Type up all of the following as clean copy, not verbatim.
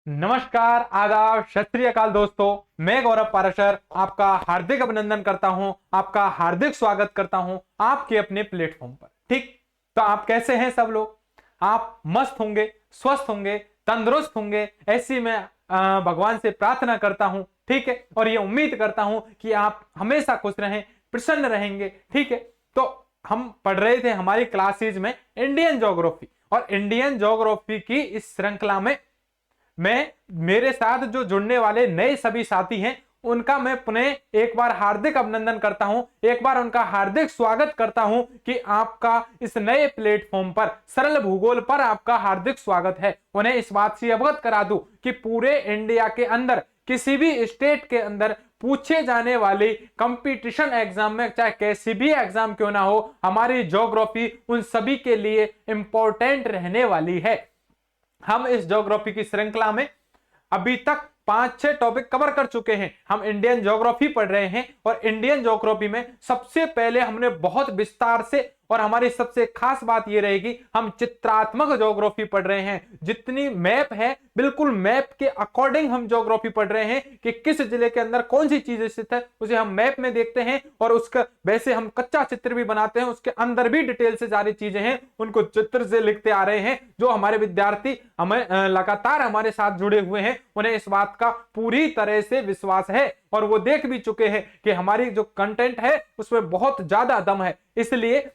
नमस्कार, आदाब, सत श्री अकाल दोस्तों। मैं गौरव पाराशर आपका हार्दिक अभिनंदन करता हूं, आपका हार्दिक स्वागत करता हूं आपके अपने प्लेटफॉर्म पर। ठीक, तो आप कैसे हैं सब लोग? आप मस्त होंगे, स्वस्थ होंगे, तंदुरुस्त होंगे, ऐसी मैं भगवान से प्रार्थना करता हूं। ठीक है, और ये उम्मीद करता हूं कि आप हमेशा खुश रहें, प्रसन्न रहेंगे। ठीक है, तो हम पढ़ रहे थे हमारी क्लासेज में इंडियन ज्योग्राफी, और इंडियन ज्योग्राफी की इस श्रृंखला में मैं मेरे साथ जो जुड़ने वाले नए सभी साथी हैं उनका मैं पुनः एक बार हार्दिक अभिनंदन करता हूं, एक बार उनका हार्दिक स्वागत करता हूं कि आपका इस नए प्लेटफॉर्म पर, सरल भूगोल पर आपका हार्दिक स्वागत है। उन्हें इस बात से अवगत करा दूं कि पूरे इंडिया के अंदर किसी भी स्टेट के अंदर पूछे जाने वाली कंपटीशन एग्जाम में, चाहे कैसी भी एग्जाम क्यों ना हो, हमारी ज्योग्राफी उन सभी के लिए इंपॉर्टेंट रहने वाली है। हम इस ज्योग्राफी की श्रृंखला में अभी तक 5-6 टॉपिक कवर कर चुके हैं। हम इंडियन ज्योग्राफी पढ़ रहे हैं, और इंडियन ज्योग्राफी में सबसे पहले हमने बहुत विस्तार से, और हमारी सबसे खास बात यह रहेगी, हम चित्रात्मक ज्योग्राफी पढ़ रहे हैं। जितनी मैप है, बिल्कुल मैप के अकॉर्डिंग हम ज्योग्राफी पढ़ रहे हैं कि किस जिले के अंदर कौन सी चीज स्थित है, उसे हम मैप में देखते हैं, और उसका वैसे हम कच्चा चित्र भी बनाते हैं, उसके अंदर भी डिटेल से सारी चीजें हैं, उनको चित्र से लिखते आ रहे हैं। जो हमारे विद्यार्थी हमें लगातार हमारे साथ जुड़े हुए हैं, उन्हें इस बात का पूरी तरह से विश्वास है, और वो देख भी चुके हैं कि हमारी जो कंटेंट है उसमें बहुत ज्यादा दम है। इसलिए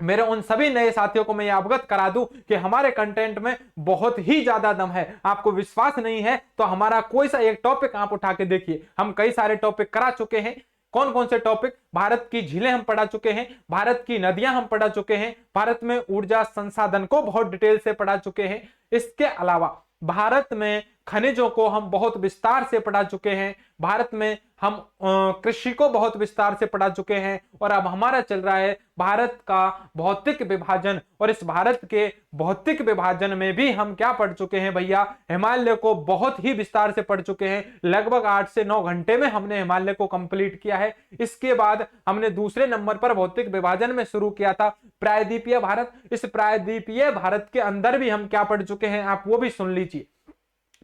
मेरे उन सभी नए साथियों को मैं यह अवगत करा दूं कि हमारे कंटेंट में बहुत ही ज्यादा दम है। आपको विश्वास नहीं है तो हमारा कोई सा एक टॉपिक आप उठा के देखिए। हम कई सारे टॉपिक करा चुके हैं। कौन कौन से टॉपिक? भारत की झीलें हम पढ़ा चुके हैं, भारत की नदियां हम पढ़ा चुके हैं, भारत में ऊर्जा संसाधन को बहुत डिटेल से पढ़ा चुके हैं। इसके अलावा भारत में खनिजों को हम बहुत विस्तार से पढ़ा चुके हैं, भारत में हम कृषि को बहुत विस्तार से पढ़ा चुके हैं, और अब हमारा चल रहा है भारत का भौतिक विभाजन। और इस भारत के भौतिक विभाजन में भी हम क्या पढ़ चुके हैं भैया? हिमालय को बहुत ही विस्तार से पढ़ चुके हैं। लगभग 8 से 9 घंटे में हमने हिमालय को कंप्लीट किया है। इसके बाद हमने दूसरे नंबर पर भौतिक विभाजन में शुरू किया था प्रायद्वीपीय भारत। इस प्रायद्वीपीय भारत के अंदर भी हम क्या पढ़ चुके हैं, आप वो भी सुन लीजिए।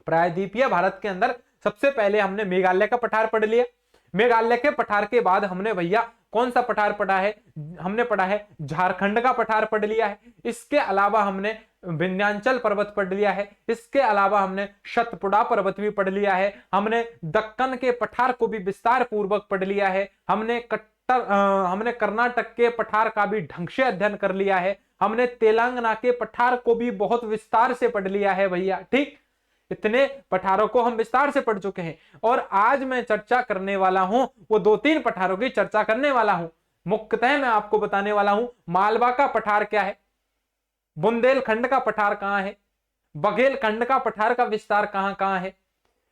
प्रायद्वीपीय भारत के अंदर सबसे पहले हमने मेघालय का पठार पढ़ लिया। मेघालय के पठार के बाद हमने भैया कौन सा पठार पढ़ा है? हमने पढ़ा है झारखंड का पठार पढ़ लिया है। इसके अलावा हमने विंध्याचल पर्वत पढ़ लिया है। इसके अलावा हमने सतपुड़ा पर्वत भी पढ़ लिया है। हमने दक्कन के पठार को भी विस्तार पूर्वक पढ़ लिया है। हमने कर्नाटक के पठार का भी ढंग से अध्ययन कर लिया है। हमने तेलंगाना के पठार को भी बहुत विस्तार से पढ़ लिया है भैया। ठीक, इतने पठारों को हम विस्तार से पढ़ चुके हैं। और आज मैं चर्चा करने वाला हूं, वो 2-3 पठारों की चर्चा करने वाला हूं। मुख्यतः मैं आपको बताने वाला हूं मालवा का पठार क्या है, बुंदेलखंड का पठार कहां है, बघेलखंड का पठार का विस्तार कहां कहां है।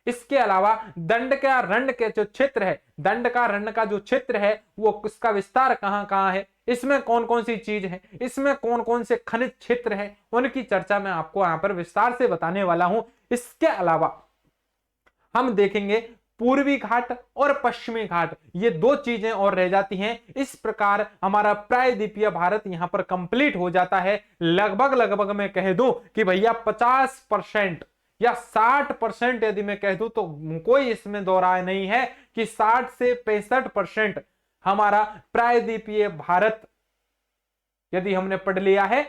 इसके अलावा दंड का रण के जो क्षेत्र है, दंड का रण का जो क्षेत्र है, वो उसका विस्तार कहां कहां है, इसमें कौन कौन सी चीज है, इसमें कौन कौन से खनिज क्षेत्र हैं, उनकी चर्चा मैं आपको यहां पर विस्तार से बताने वाला हूं। इसके अलावा हम देखेंगे पूर्वी घाट और पश्चिमी घाट, ये 2 चीजें और रह जाती हैं। इस प्रकार हमारा प्रायद्वीपीय भारत यहां पर कंप्लीट हो जाता है। लगभग लगभग मैं कह दूं कि भैया 50% या 60%, यदि मैं कह दूं तो कोई इसमें दो राय नहीं है कि 60 से 65% हमारा प्रायद्वीपीय भारत यदि हमने पढ़ लिया है,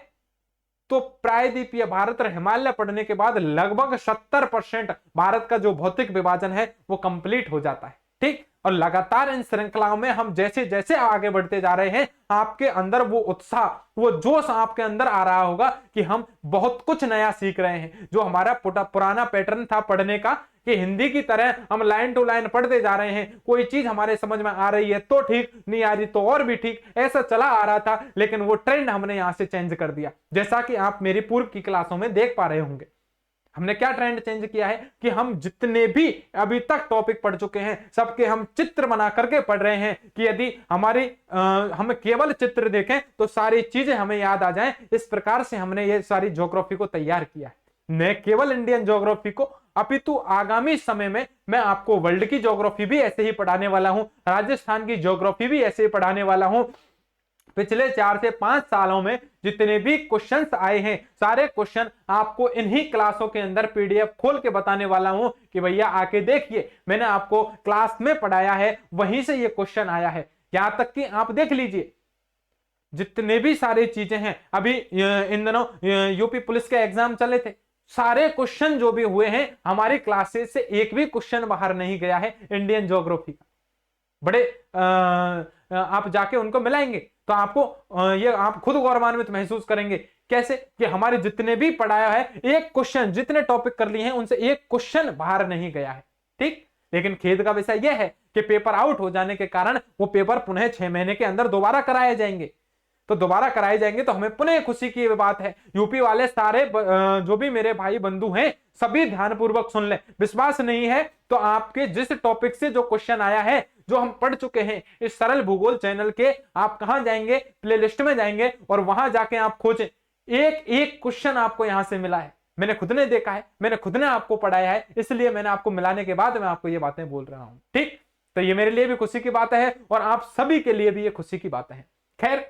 तो प्रायद्वीपीय भारत और हिमालय पढ़ने के बाद लगभग 70% भारत का जो भौतिक विभाजन है वो कंप्लीट हो जाता है। ठीक, और लगातार इन श्रृंखलाओं में हम जैसे जैसे आगे बढ़ते जा रहे हैं, आपके अंदर वो उत्साह, वो जोश आपके अंदर आ रहा होगा कि हम बहुत कुछ नया सीख रहे हैं। जो हमारा पुराना पैटर्न था पढ़ने का कि हिंदी की तरह हम लाइन टू लाइन पढ़ते जा रहे हैं, कोई चीज हमारे समझ में आ रही है तो ठीक, नहीं आ रही तो और भी ठीक, ऐसा चला आ रहा था। लेकिन वो ट्रेंड हमने यहां से चेंज कर दिया। जैसा कि आप मेरी पूर्व की क्लासों में देख पा रहे होंगे, हमने क्या ट्रेंड चेंज किया है कि हम जितने भी अभी तक टॉपिक पढ़ चुके हैं, सबके हम चित्र बना करके पढ़ रहे हैं कि यदि हम केवल चित्र देखें तो सारी चीजें हमें याद आ जाएं। इस प्रकार से हमने ये सारी ज्योग्राफी को तैयार किया है। न केवल इंडियन ज्योग्राफी को, अपितु आगामी समय में मैं आपको वर्ल्ड की ज्योग्राफी भी ऐसे ही पढ़ाने वाला हूं, राजस्थान की ज्योग्राफी भी ऐसे ही पढ़ाने वाला हूं, पिछले 4 से 5 सालों में जितने भी क्वेश्चंस आए हैं, सारे क्वेश्चन आपको इन्हीं क्लासों के अंदर पीडीएफ खोल के बताने वाला हूं कि भैया आके देखिए, मैंने आपको क्लास में पढ़ाया है, वहीं से ये क्वेश्चन आया है। यहां तक कि आप देख लीजिए जितने भी सारी चीजें हैं, अभी इन दिनों यूपी पुलिस के एग्जाम चले थे, सारे क्वेश्चन जो भी हुए हैं हमारी क्लासेस से एक भी क्वेश्चन बाहर नहीं गया है इंडियन ज्योग्राफी का। बड़े आप जाके उनको मिलाएंगे तो आपको ये आप खुद गौरवान्वित महसूस करेंगे। कैसे कि हमारे जितने भी पढ़ाया है, एक क्वेश्चन, जितने टॉपिक कर लिए हैं उनसे एक क्वेश्चन बाहर नहीं गया है। ठीक, लेकिन खेद का विषय यह है कि पेपर आउट हो जाने के कारण वो पेपर पुनः 6 महीने के अंदर दोबारा कराए जाएंगे। तो दोबारा कराए जाएंगे तो हमें पुनः खुशी की बात है। यूपी वाले सारे जो भी मेरे भाई बंधु हैं सभी ध्यानपूर्वक सुन लें। विश्वास नहीं है तो आपके जिस टॉपिक से जो क्वेश्चन आया है, जो हम पढ़ चुके हैं इस सरल भूगोल चैनल के, आप कहां जाएंगे, प्लेलिस्ट में जाएंगे और वहां जाके आप खोजें, एक एक क्वेश्चन आपको यहां से मिला है। मैंने खुद ने देखा है, मैंने खुद ने आपको पढ़ाया है, इसलिए मैंने आपको मिलाने के बाद मैं आपको ये बातें बोल रहा हूं। ठीक, तो ये मेरे लिए भी खुशी की बात है और आप सभी के लिए भी ये खुशी की बात है। खैर,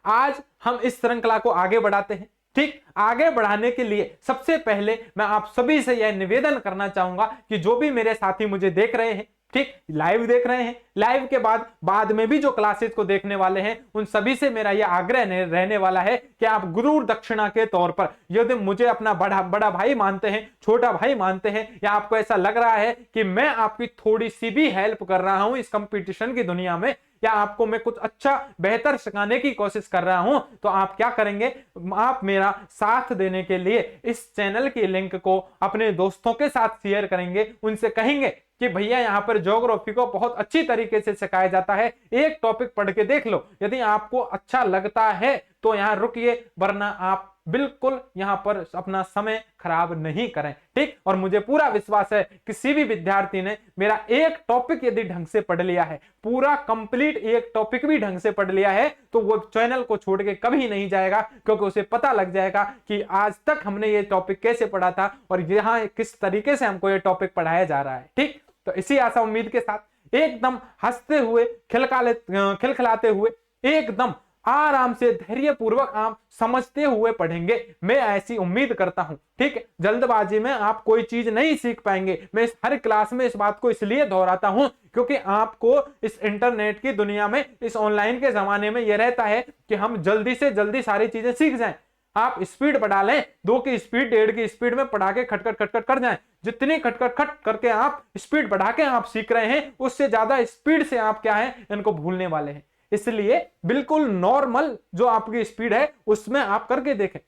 आज हम इस श्रृंखला को आगे बढ़ाते हैं। ठीक, आगे बढ़ाने के लिए सबसे पहले मैं आप सभी से यह निवेदन करना चाहूंगा कि जो भी मेरे साथी मुझे देख रहे हैं, ठीक, लाइव देख रहे हैं, लाइव के बाद में भी जो क्लासेस को देखने वाले हैं, उन सभी से मेरा यह आग्रह रहने वाला है कि आप गुरु दक्षिणा के तौर पर यदि मुझे अपना बड़ा भाई मानते हैं, छोटा भाई मानते हैं, या आपको ऐसा लग रहा है कि मैं आपकी थोड़ी सी भी हेल्प कर रहा हूं इस कंपटीशन की दुनिया में, या आपको मैं कुछ अच्छा बेहतर सिखाने की कोशिश कर रहा हूं, तो आप क्या करेंगे, आप मेरा साथ देने के लिए इस चैनल की लिंक को अपने दोस्तों के साथ शेयर करेंगे। उनसे कहेंगे कि भैया यहाँ पर ज्योग्राफी को बहुत अच्छी तरीके से सिखाया जाता है, एक टॉपिक पढ़ के देख लो, यदि आपको अच्छा लगता है तो यहाँ रुकिए, वरना आप बिल्कुल यहाँ पर अपना समय खराब नहीं करें। ठीक, और मुझे पूरा विश्वास है किसी भी विद्यार्थी ने मेरा एक टॉपिक यदि ढंग से पढ़ लिया है, पूरा कंप्लीट एक टॉपिक भी ढंग से पढ़ लिया है, तो वो चैनल को छोड़ के कभी नहीं जाएगा, क्योंकि उसे पता लग जाएगा कि आज तक हमने ये टॉपिक कैसे पढ़ा था और यहाँ किस तरीके से हमको ये टॉपिक पढ़ाया जा रहा है। ठीक, तो इसी आशा उम्मीद के साथ एकदम हंसते हुए, खिलखिलाते हुए, एकदम आराम से धैर्य पूर्वक आप समझते हुए पढ़ेंगे, मैं ऐसी उम्मीद करता हूं। ठीक है, जल्दबाजी में आप कोई चीज नहीं सीख पाएंगे। मैं हर क्लास में इस बात को इसलिए दोहराता हूं क्योंकि आपको इस इंटरनेट की दुनिया में, इस ऑनलाइन के जमाने में यह रहता है कि हम जल्दी से जल्दी सारी चीजें सीख जाएं। आप स्पीड बढ़ा लें, 2 की स्पीड, 1.5 की स्पीड में पढ़ा के खटखट कर जाएं। जितनी खटखट करके आप स्पीड बढ़ा के आप सीख रहे हैं, उससे ज्यादा स्पीड से आप क्या है, इनको भूलने वाले हैं। इसलिए बिल्कुल नॉर्मल जो आपकी स्पीड है उसमें आप करके देखें,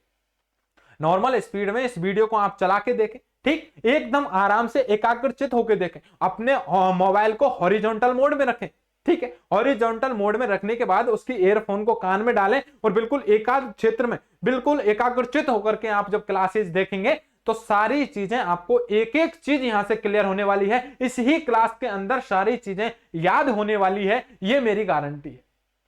नॉर्मल स्पीड में इस वीडियो को आप चला के देखें। ठीक, एकदम आराम से एकाग्रचित होकर देखें। अपने मोबाइल को हॉरिजॉन्टल मोड में रखें। ठीक है, हॉरिजॉन्टल मोड में रखने के बाद उसकी ईयरफोन को कान में डालें और बिल्कुल एकाग्र क्षेत्र में, बिल्कुल एकाग्रचित होकर के आप जब क्लासेस देखेंगे तो सारी चीजें आपको, एक एक चीज यहां से क्लियर होने वाली है। इस ही क्लास के अंदर सारी चीजें याद होने वाली है, ये मेरी गारंटी है।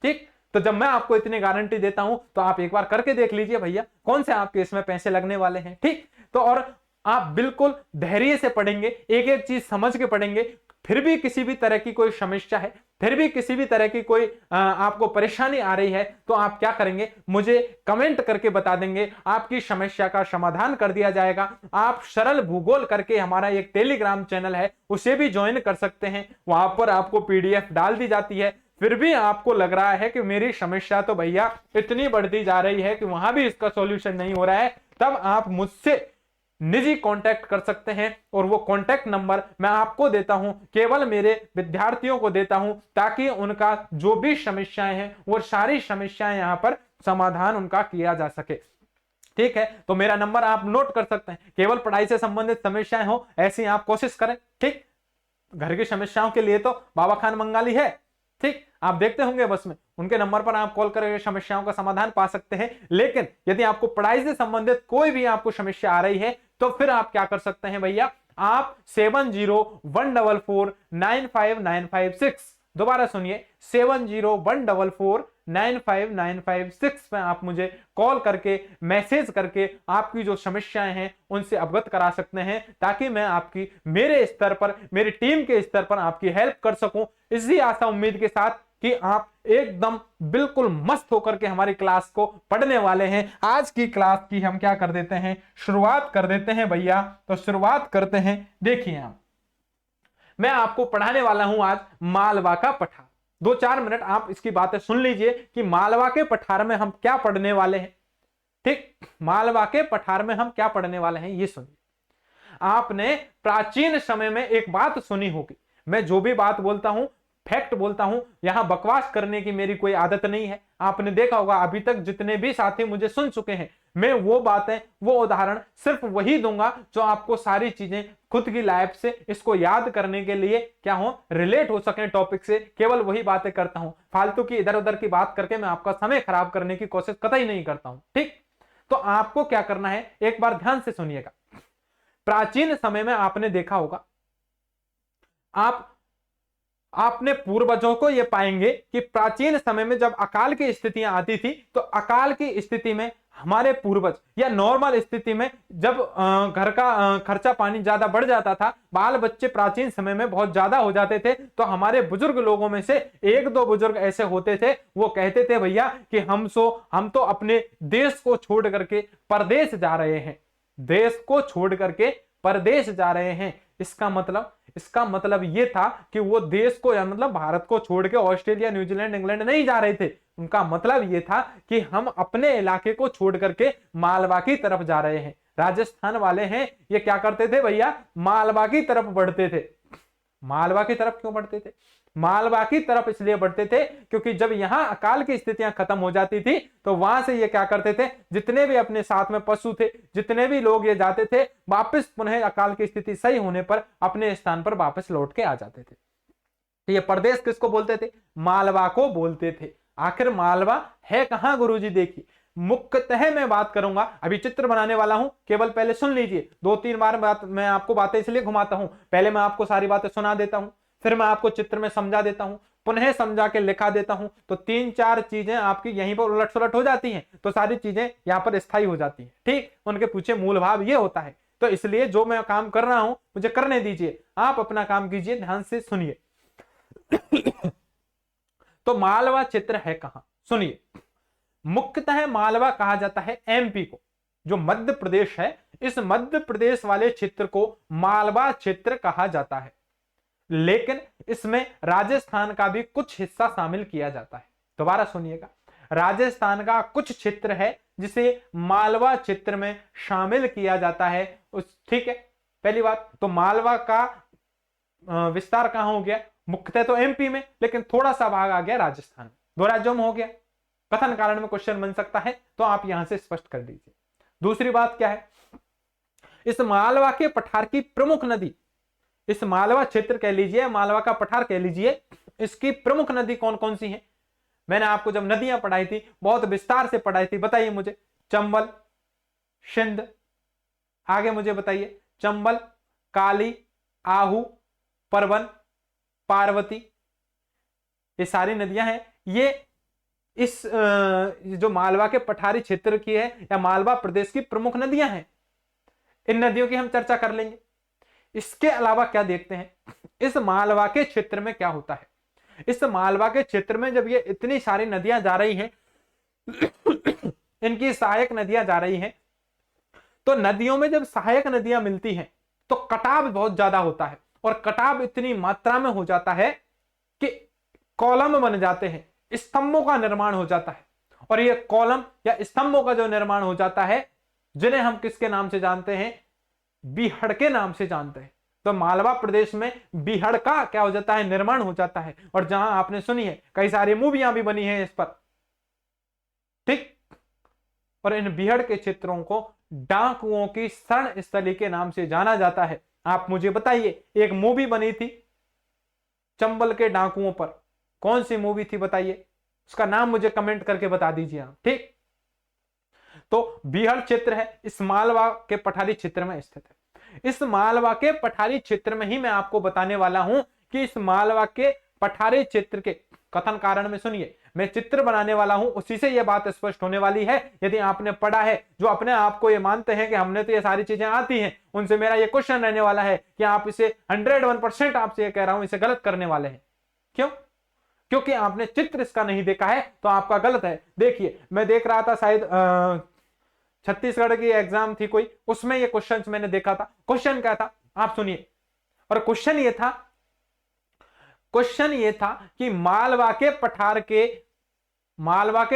ठीक, तो जब मैं आपको इतनी गारंटी देता हूं तो आप एक बार करके देख लीजिए भैया, कौन से आपके इसमें पैसे लगने वाले हैं। ठीक, तो और आप बिल्कुल धैर्य से पढ़ेंगे, एक एक चीज समझ के पढ़ेंगे। फिर भी किसी भी तरह की कोई समस्या है, फिर भी किसी भी तरह की कोई आपको परेशानी आ रही है, तो आप क्या करेंगे, मुझे कमेंट करके बता देंगे, आपकी समस्या का समाधान कर दिया जाएगा। आप सरल भूगोल करके हमारा एक टेलीग्राम चैनल है, उसे भी ज्वाइन कर सकते हैं। वहां पर आपको पीडीएफ डाल दी जाती है। फिर भी आपको लग रहा है कि मेरी समस्या तो भैया इतनी बढ़ती जा रही है कि वहां भी इसका सॉल्यूशन नहीं हो रहा है, तब आप मुझसे निजी कांटेक्ट कर सकते हैं। और वो कांटेक्ट नंबर मैं आपको देता हूं, केवल मेरे विद्यार्थियों को देता हूं, ताकि उनका जो भी समस्याएं हैं वो सारी समस्याएं यहां पर समाधान उनका किया जा सके। ठीक है, तो मेरा नंबर आप नोट कर सकते हैं। केवल पढ़ाई से संबंधित समस्याएं हो ऐसी आप कोशिश करें। ठीक, घर की समस्याओं के लिए तो बाबा खान बंगाली है। ठीक, आप देखते होंगे बस में, उनके नंबर पर आप कॉल करके समस्याओं का समाधान पा सकते हैं। लेकिन यदि आपको पढ़ाई से संबंधित कोई भी आपको समस्या आ रही है तो फिर आप क्या कर सकते हैं भैया, आप 7014495956, दोबारा सुनिए, 7014495956 पे आप मुझे कॉल करके, मैसेज करके आपकी जो समस्याएं हैं उनसे अवगत करा सकते हैं, ताकि मैं आपकी, मेरे स्तर पर, मेरी टीम के स्तर पर आपकी हेल्प कर सकूं। इसी आशा उम्मीद के साथ कि आप एकदम बिल्कुल मस्त होकर के हमारी क्लास को पढ़ने वाले हैं। आज की क्लास की हम क्या कर देते हैं, शुरुआत कर देते हैं भैया। तो शुरुआत करते हैं। देखिए आप, मैं आपको पढ़ाने वाला हूं आज मालवा का पठार। 2-4 मिनट आप इसकी बातें सुन लीजिए कि मालवा के पठार में हम क्या पढ़ने वाले हैं। ठीक, मालवा के पठार में हम क्या पढ़ने वाले हैं ये सुनिए। आपने प्राचीन समय में एक बात सुनी होगी, मैं जो भी बात बोलता हूं फैक्ट बोलता हूं, यहां बकवास करने की मेरी कोई आदत नहीं है। आपने देखा होगा अभी तक जितने भी साथी मुझे सुन चुके हैं, मैं वो बातें, वो उदाहरण सिर्फ वही दूंगा जो आपको सारी चीजें खुद की लाइफ से इसको याद करने के लिए क्या हो, रिलेट हो सके टॉपिक से, केवल वही बातें करता हूं। फालतू की इधर उधर की बात करके मैं आपका समय खराब करने की कोशिश कतई नहीं करता हूं। ठीक, तो आपको क्या करना है, एक बार ध्यान से सुनिएगा। प्राचीन समय में आपने देखा होगा, आपने पूर्वजों को यह पाएंगे कि प्राचीन समय में जब अकाल की स्थितियां आती थी, तो अकाल की स्थिति में हमारे पूर्वज, या नॉर्मल स्थिति में जब घर का खर्चा पानी ज्यादा बढ़ जाता था, बाल बच्चे प्राचीन समय में बहुत ज्यादा हो जाते थे, तो हमारे बुजुर्ग लोगों में से 1-2 बुजुर्ग ऐसे होते थे, वो कहते थे भैया कि हम तो अपने देश को छोड़ करके परदेश जा रहे हैं, देश को छोड़ करके परदेश जा रहे हैं। इसका मतलब ये था कि वो देश को, या मतलब भारत को छोड़ के ऑस्ट्रेलिया, न्यूजीलैंड, इंग्लैंड नहीं जा रहे थे। उनका मतलब ये था कि हम अपने इलाके को छोड़ करके मालवा की तरफ जा रहे हैं। राजस्थान वाले हैं, ये क्या करते थे भैया, मालवा की तरफ बढ़ते थे। मालवा की तरफ क्यों बढ़ते थे, मालवा की तरफ इसलिए बढ़ते थे क्योंकि जब यहां अकाल की स्थितियां खत्म हो जाती थी, तो वहां से ये क्या करते थे, जितने भी अपने साथ में पशु थे, जितने भी लोग ये जाते थे, वापस पुनः अकाल की स्थिति सही होने पर अपने स्थान पर वापस लौट के आ जाते थे। तो ये प्रदेश किसको बोलते थे, मालवा को बोलते थे। आखिर मालवा है कहां गुरुजी, देखिए मुख्यतः मैं बात करूंगा, अभी चित्र बनाने वाला हूं, केवल पहले सुन लीजिए। 2-3 बार मैं आपको बातें इसलिए घुमाता हूं, पहले मैं आपको सारी बातें सुना देता हूं, फिर मैं आपको चित्र में समझा देता हूं, पुनः समझा के लिखा देता हूं, तो 3-4 चीजें आपकी यहीं पर उलट सुलट हो जाती हैं, तो सारी चीजें यहां पर स्थायी हो जाती हैं। ठीक, उनके पीछे मूल भाव ये होता है। तो इसलिए जो मैं काम कर रहा हूं मुझे करने दीजिए, आप अपना काम कीजिए, ध्यान से सुनिए। तो मालवा क्षेत्र है कहां, सुनिए। मुख्यतः मालवा कहा जाता है एमपी को, जो मध्य प्रदेश है, इस मध्य प्रदेश वाले क्षेत्र को मालवा क्षेत्र कहा जाता है। लेकिन इसमें राजस्थान का भी कुछ हिस्सा शामिल किया जाता है। दोबारा सुनिएगा, राजस्थान का कुछ क्षेत्र है जिसे मालवा क्षेत्र में शामिल किया जाता है। ठीक है, पहली बात तो मालवा का विस्तार कहां हो गया, मुख्यतः तो एमपी में, लेकिन थोड़ा सा भाग आ गया राजस्थान में, 2 राज्यों में हो गया। कथन कारण में क्वेश्चन बन सकता है, तो आप यहां से स्पष्ट कर दीजिए। दूसरी बात क्या है, इस मालवा के पठार की प्रमुख नदी, इस मालवा क्षेत्र कह लीजिए, मालवा का पठार कह लीजिए, इसकी प्रमुख नदी कौन कौन सी है। मैंने आपको जब नदियां पढ़ाई थी बहुत विस्तार से पढ़ाई थी, बताइए मुझे। चंबल, सिंध, आगे मुझे बताइए, चंबल, काली, आहू, परवन, पार्वती, ये सारी नदियां हैं। ये इस जो मालवा के पठारी क्षेत्र की है, या मालवा प्रदेश की प्रमुख नदियां हैं। इन नदियों की हम चर्चा कर लेंगे। इसके अलावा क्या देखते हैं, इस मालवा के क्षेत्र में क्या होता है, इस मालवा के क्षेत्र में जब ये इतनी सारी नदियां जा रही हैं, इनकी सहायक नदियां जा रही हैं, तो नदियों में जब सहायक नदियां मिलती हैं तो कटाव बहुत ज्यादा होता है, और कटाव इतनी मात्रा में हो जाता है कि कॉलम बन जाते हैं, स्तंभों का निर्माण हो जाता है। और ये कॉलम या स्तंभों का जो निर्माण हो जाता है, जिन्हें हम किसके नाम से जानते हैं, बीहड़ के नाम से जानते हैं। तो मालवा प्रदेश में बीहड़ का क्या हो जाता है, निर्माण हो जाता है। और जहां आपने सुनी है, कई सारी मूवियां भी बनी हैं इस पर। ठीक, और इन बीहड़ के क्षेत्रों को डाकुओं की शरण स्थली के नाम से जाना जाता है। आप मुझे बताइए, एक मूवी बनी थी चंबल के डाकुओं पर, कौन सी मूवी थी बताइए, उसका नाम मुझे कमेंट करके बता दीजिए आप। ठीक, तो बीहड़ क्षेत्र है, इस मालवा के पठारी क्षेत्र में स्थित है। इस मालवा के पठारी क्षेत्र में ही मैं आपको बताने वाला हूं कि इस मालवा के पठारी क्षेत्र के कथन कारण में सुनिए, मैं चित्र बनाने वाला हूं, उसी से यह बात स्पष्ट होने वाली है। यदि आपने पढ़ा है, जो अपने आप को ये मानते हैं कि हमने तो ये सारी चीजें आती हैं, उनसे मेरा ये क्वेश्चन रहने वाला है कि आप इसे 101% आपसे ये कह रहा हूं, इसे गलत करने वाले हैं। क्यों? क्योंकि आपने चित्र इसका नहीं देखा है तो आपका गलत है। देखिए मैं देख रहा था, शायद छत्तीसगढ़ की एग्जाम थी कोई, उसमें ये क्वेश्चन मैंने देखा था। क्वेश्चन क्या था आप सुनिए, और क्वेश्चन ये था कि मालवा के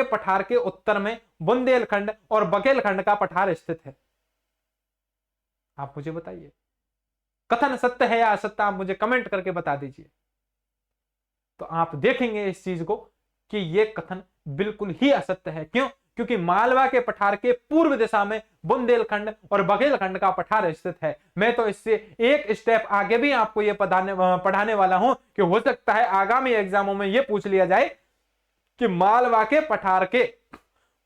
पठार के उत्तर में बुंदेलखंड और बघेलखंड का पठार स्थित है। आप मुझे बताइए कथन सत्य है या असत्य, आप मुझे कमेंट करके बता दीजिए। तो आप देखेंगे इस चीज को कि यह कथन बिल्कुल ही असत्य है। क्यों? क्योंकि मालवा के पठार के पूर्व दिशा में बुंदेलखंड और बघेलखंड का पठार स्थित है। मैं तो इससे एक स्टेप आगे भी आपको यह पढ़ाने वाला हूं कि हो सकता है आगामी एग्जामों में यह पूछ लिया जाए कि मालवा के पठार के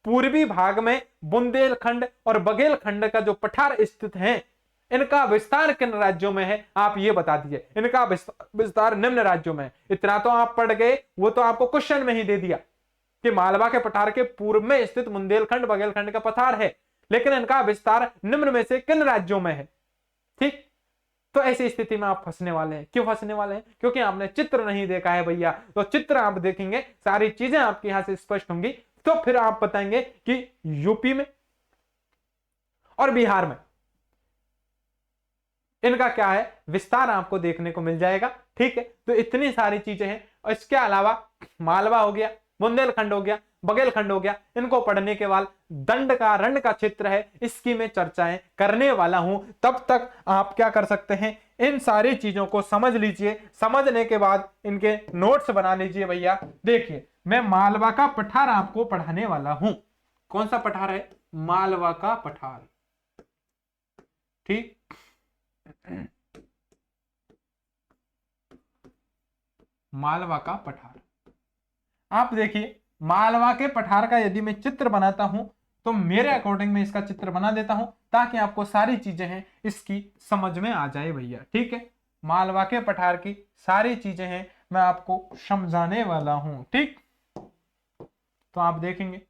पूर्वी भाग में बुंदेलखंड और बघेलखंड का जो पठार स्थित है, इनका विस्तार किन राज्यों में है, आप ये बता दीजिए। इनका विस्तार निम्न राज्यों में है। इतना तो आप पढ़ गए, वो तो आपको क्वेश्चन में ही दे दिया कि मालवा के पठार के पूर्व में स्थित बुंदेलखंड बघेलखंड का पठार है, लेकिन इनका विस्तार निम्न में से किन राज्यों में है। ठीक, तो ऐसी स्थिति में आप फंसने वाले हैं। क्यों फंसने वाले हैं? क्योंकि आपने चित्र नहीं देखा है भैया। तो चित्र आप देखेंगे, सारी चीजें आपकी यहां से स्पष्ट होंगी, तो फिर आप बताएंगे कि यूपी में और बिहार में इनका क्या है विस्तार आपको देखने को मिल जाएगा। ठीक है, तो इतनी सारी चीजें हैं। और इसके अलावा मालवा हो गया, बुंदेलखंड हो गया, बघेलखंड हो गया, इनको पढ़ने के बाद दंडकारण्य का क्षेत्र है, इसकी मैं चर्चाएं करने वाला हूं। तब तक आप क्या कर सकते हैं, इन सारी चीजों को समझ लीजिए। समझने के बाद इनके नोट्स बना लीजिए भैया। देखिए मैं मालवा का पठार आपको पढ़ाने वाला हूं। कौन सा पठार है? मालवा का पठार। ठीक, मालवा का पठार। आप देखिए मालवा के पठार का यदि मैं चित्र बनाता हूं तो मेरे अकॉर्डिंग मैं इसका चित्र बना देता हूं ताकि आपको सारी चीजें हैं इसकी समझ में आ जाए भैया। ठीक है, मालवा के पठार की सारी चीजें हैं मैं आपको समझाने वाला हूं। ठीक, तो आप देखेंगे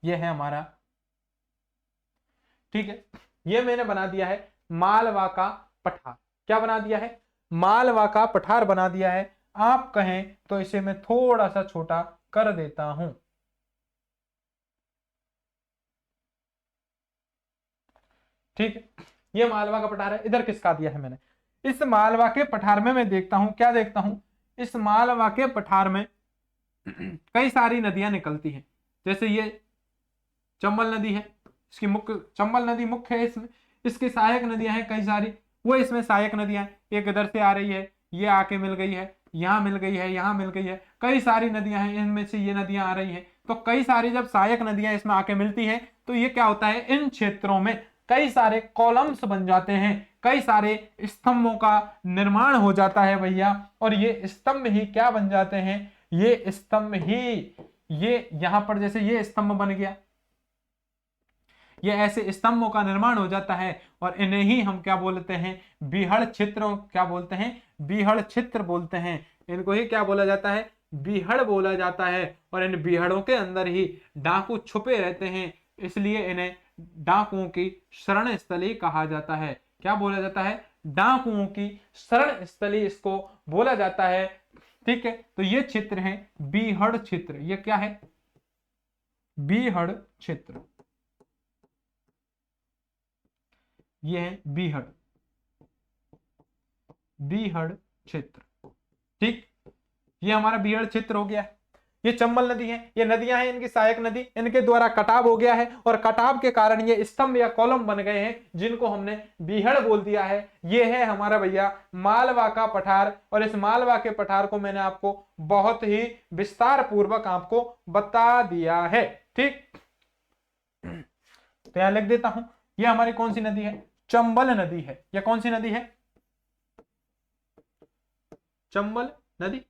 यह है हमारा। ठीक है, यह मैंने बना दिया है मालवा का पठार। क्या बना दिया है? मालवा का पठार बना दिया है। आप कहें तो इसे मैं थोड़ा सा छोटा कर देता हूं। ठीक है, यह मालवा का पठार है। इधर किसका दिया है मैंने? इस मालवा के पठार में मैं देखता हूं, क्या देखता हूं, इस मालवा के पठार में कई सारी नदियां निकलती हैं। जैसे ये चंबल नदी है, इसकी मुख्य चंबल नदी मुख्य है। इसमें इसकी सहायक नदियां हैं कई सारी, वो इसमें सहायक नदियां हैं। एक इधर से आ रही है, ये आके मिल गई है, यहाँ मिल गई है, यहाँ मिल गई है, कई सारी नदियां हैं, इनमें से ये नदियां आ रही हैं। तो कई सारी जब सहायक नदियां इसमें आके मिलती हैं तो ये क्या होता है, इन क्षेत्रों में कई सारे कॉलम्स बन जाते हैं, कई सारे स्तंभों का निर्माण हो जाता है भैया। और ये स्तंभ ही क्या बन जाते हैं, ये स्तंभ ही, ये यहां पर जैसे ये स्तंभ बन गया, ये ऐसे स्तंभों का निर्माण हो जाता है। और इन्हें ही हम क्या बोलते हैं, बीहड़ क्षेत्र। क्या बोलते हैं? बीहड़ क्षेत्र बोलते हैं। इनको ही क्या बोला जाता है? बीहड़ बोला जाता है। और इन बीहड़ों के अंदर ही डाकू छुपे रहते हैं, इसलिए इन्हें डाकुओं की शरण स्थली कहा जाता है। क्या बोला जाता है? डाकुओं की शरण स्थली इसको बोला जाता है। ठीक है, तो ये क्षेत्र है बीहड़ क्षेत्र। ये क्या है? बीहड़ क्षेत्र। ये है बीहड़, बीहड़ क्षेत्र। ठीक, ये हमारा बीहड़ क्षेत्र हो गया है। ये चंबल नदी है, ये नदियां हैं, इनकी सहायक नदी, इनके द्वारा कटाव हो गया है और कटाव के कारण ये स्तंभ या कॉलम बन गए हैं, जिनको हमने बीहड़ बोल दिया है। ये है हमारा भैया मालवा का पठार। और इस मालवा के पठार को मैंने आपको बहुत ही विस्तार पूर्वक आपको बता दिया है। ठीक, तो यहां लिख देता हूं, ये हमारी कौन सी नदी है? चंबल नदी है। यह कौन सी नदी है? चंबल नदी।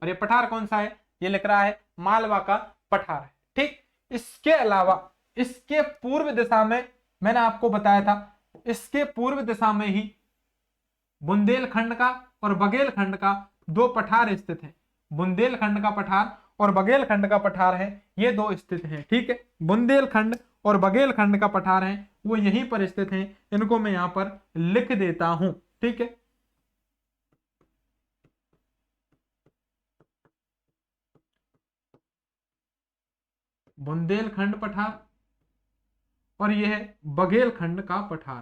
और ये पठार कौन सा है? ये लिख रहा है मालवा का पठार है। ठीक, इसके अलावा इसके पूर्व दिशा में मैंने आपको बताया था, इसके पूर्व दिशा में ही बुंदेलखंड का और बघेलखंड का दो पठार स्थित हैं। बुंदेलखंड का पठार और बघेलखंड का पठार है, ये दो स्थित हैं। ठीक है, बुंदेलखंड और बघेलखंड का पठार है वो यहीं पर स्थित हैं। इनको मैं यहां पर लिख देता हूं। ठीक है, बुंदेलखंड पठार और यह है बघेलखंड का पठार।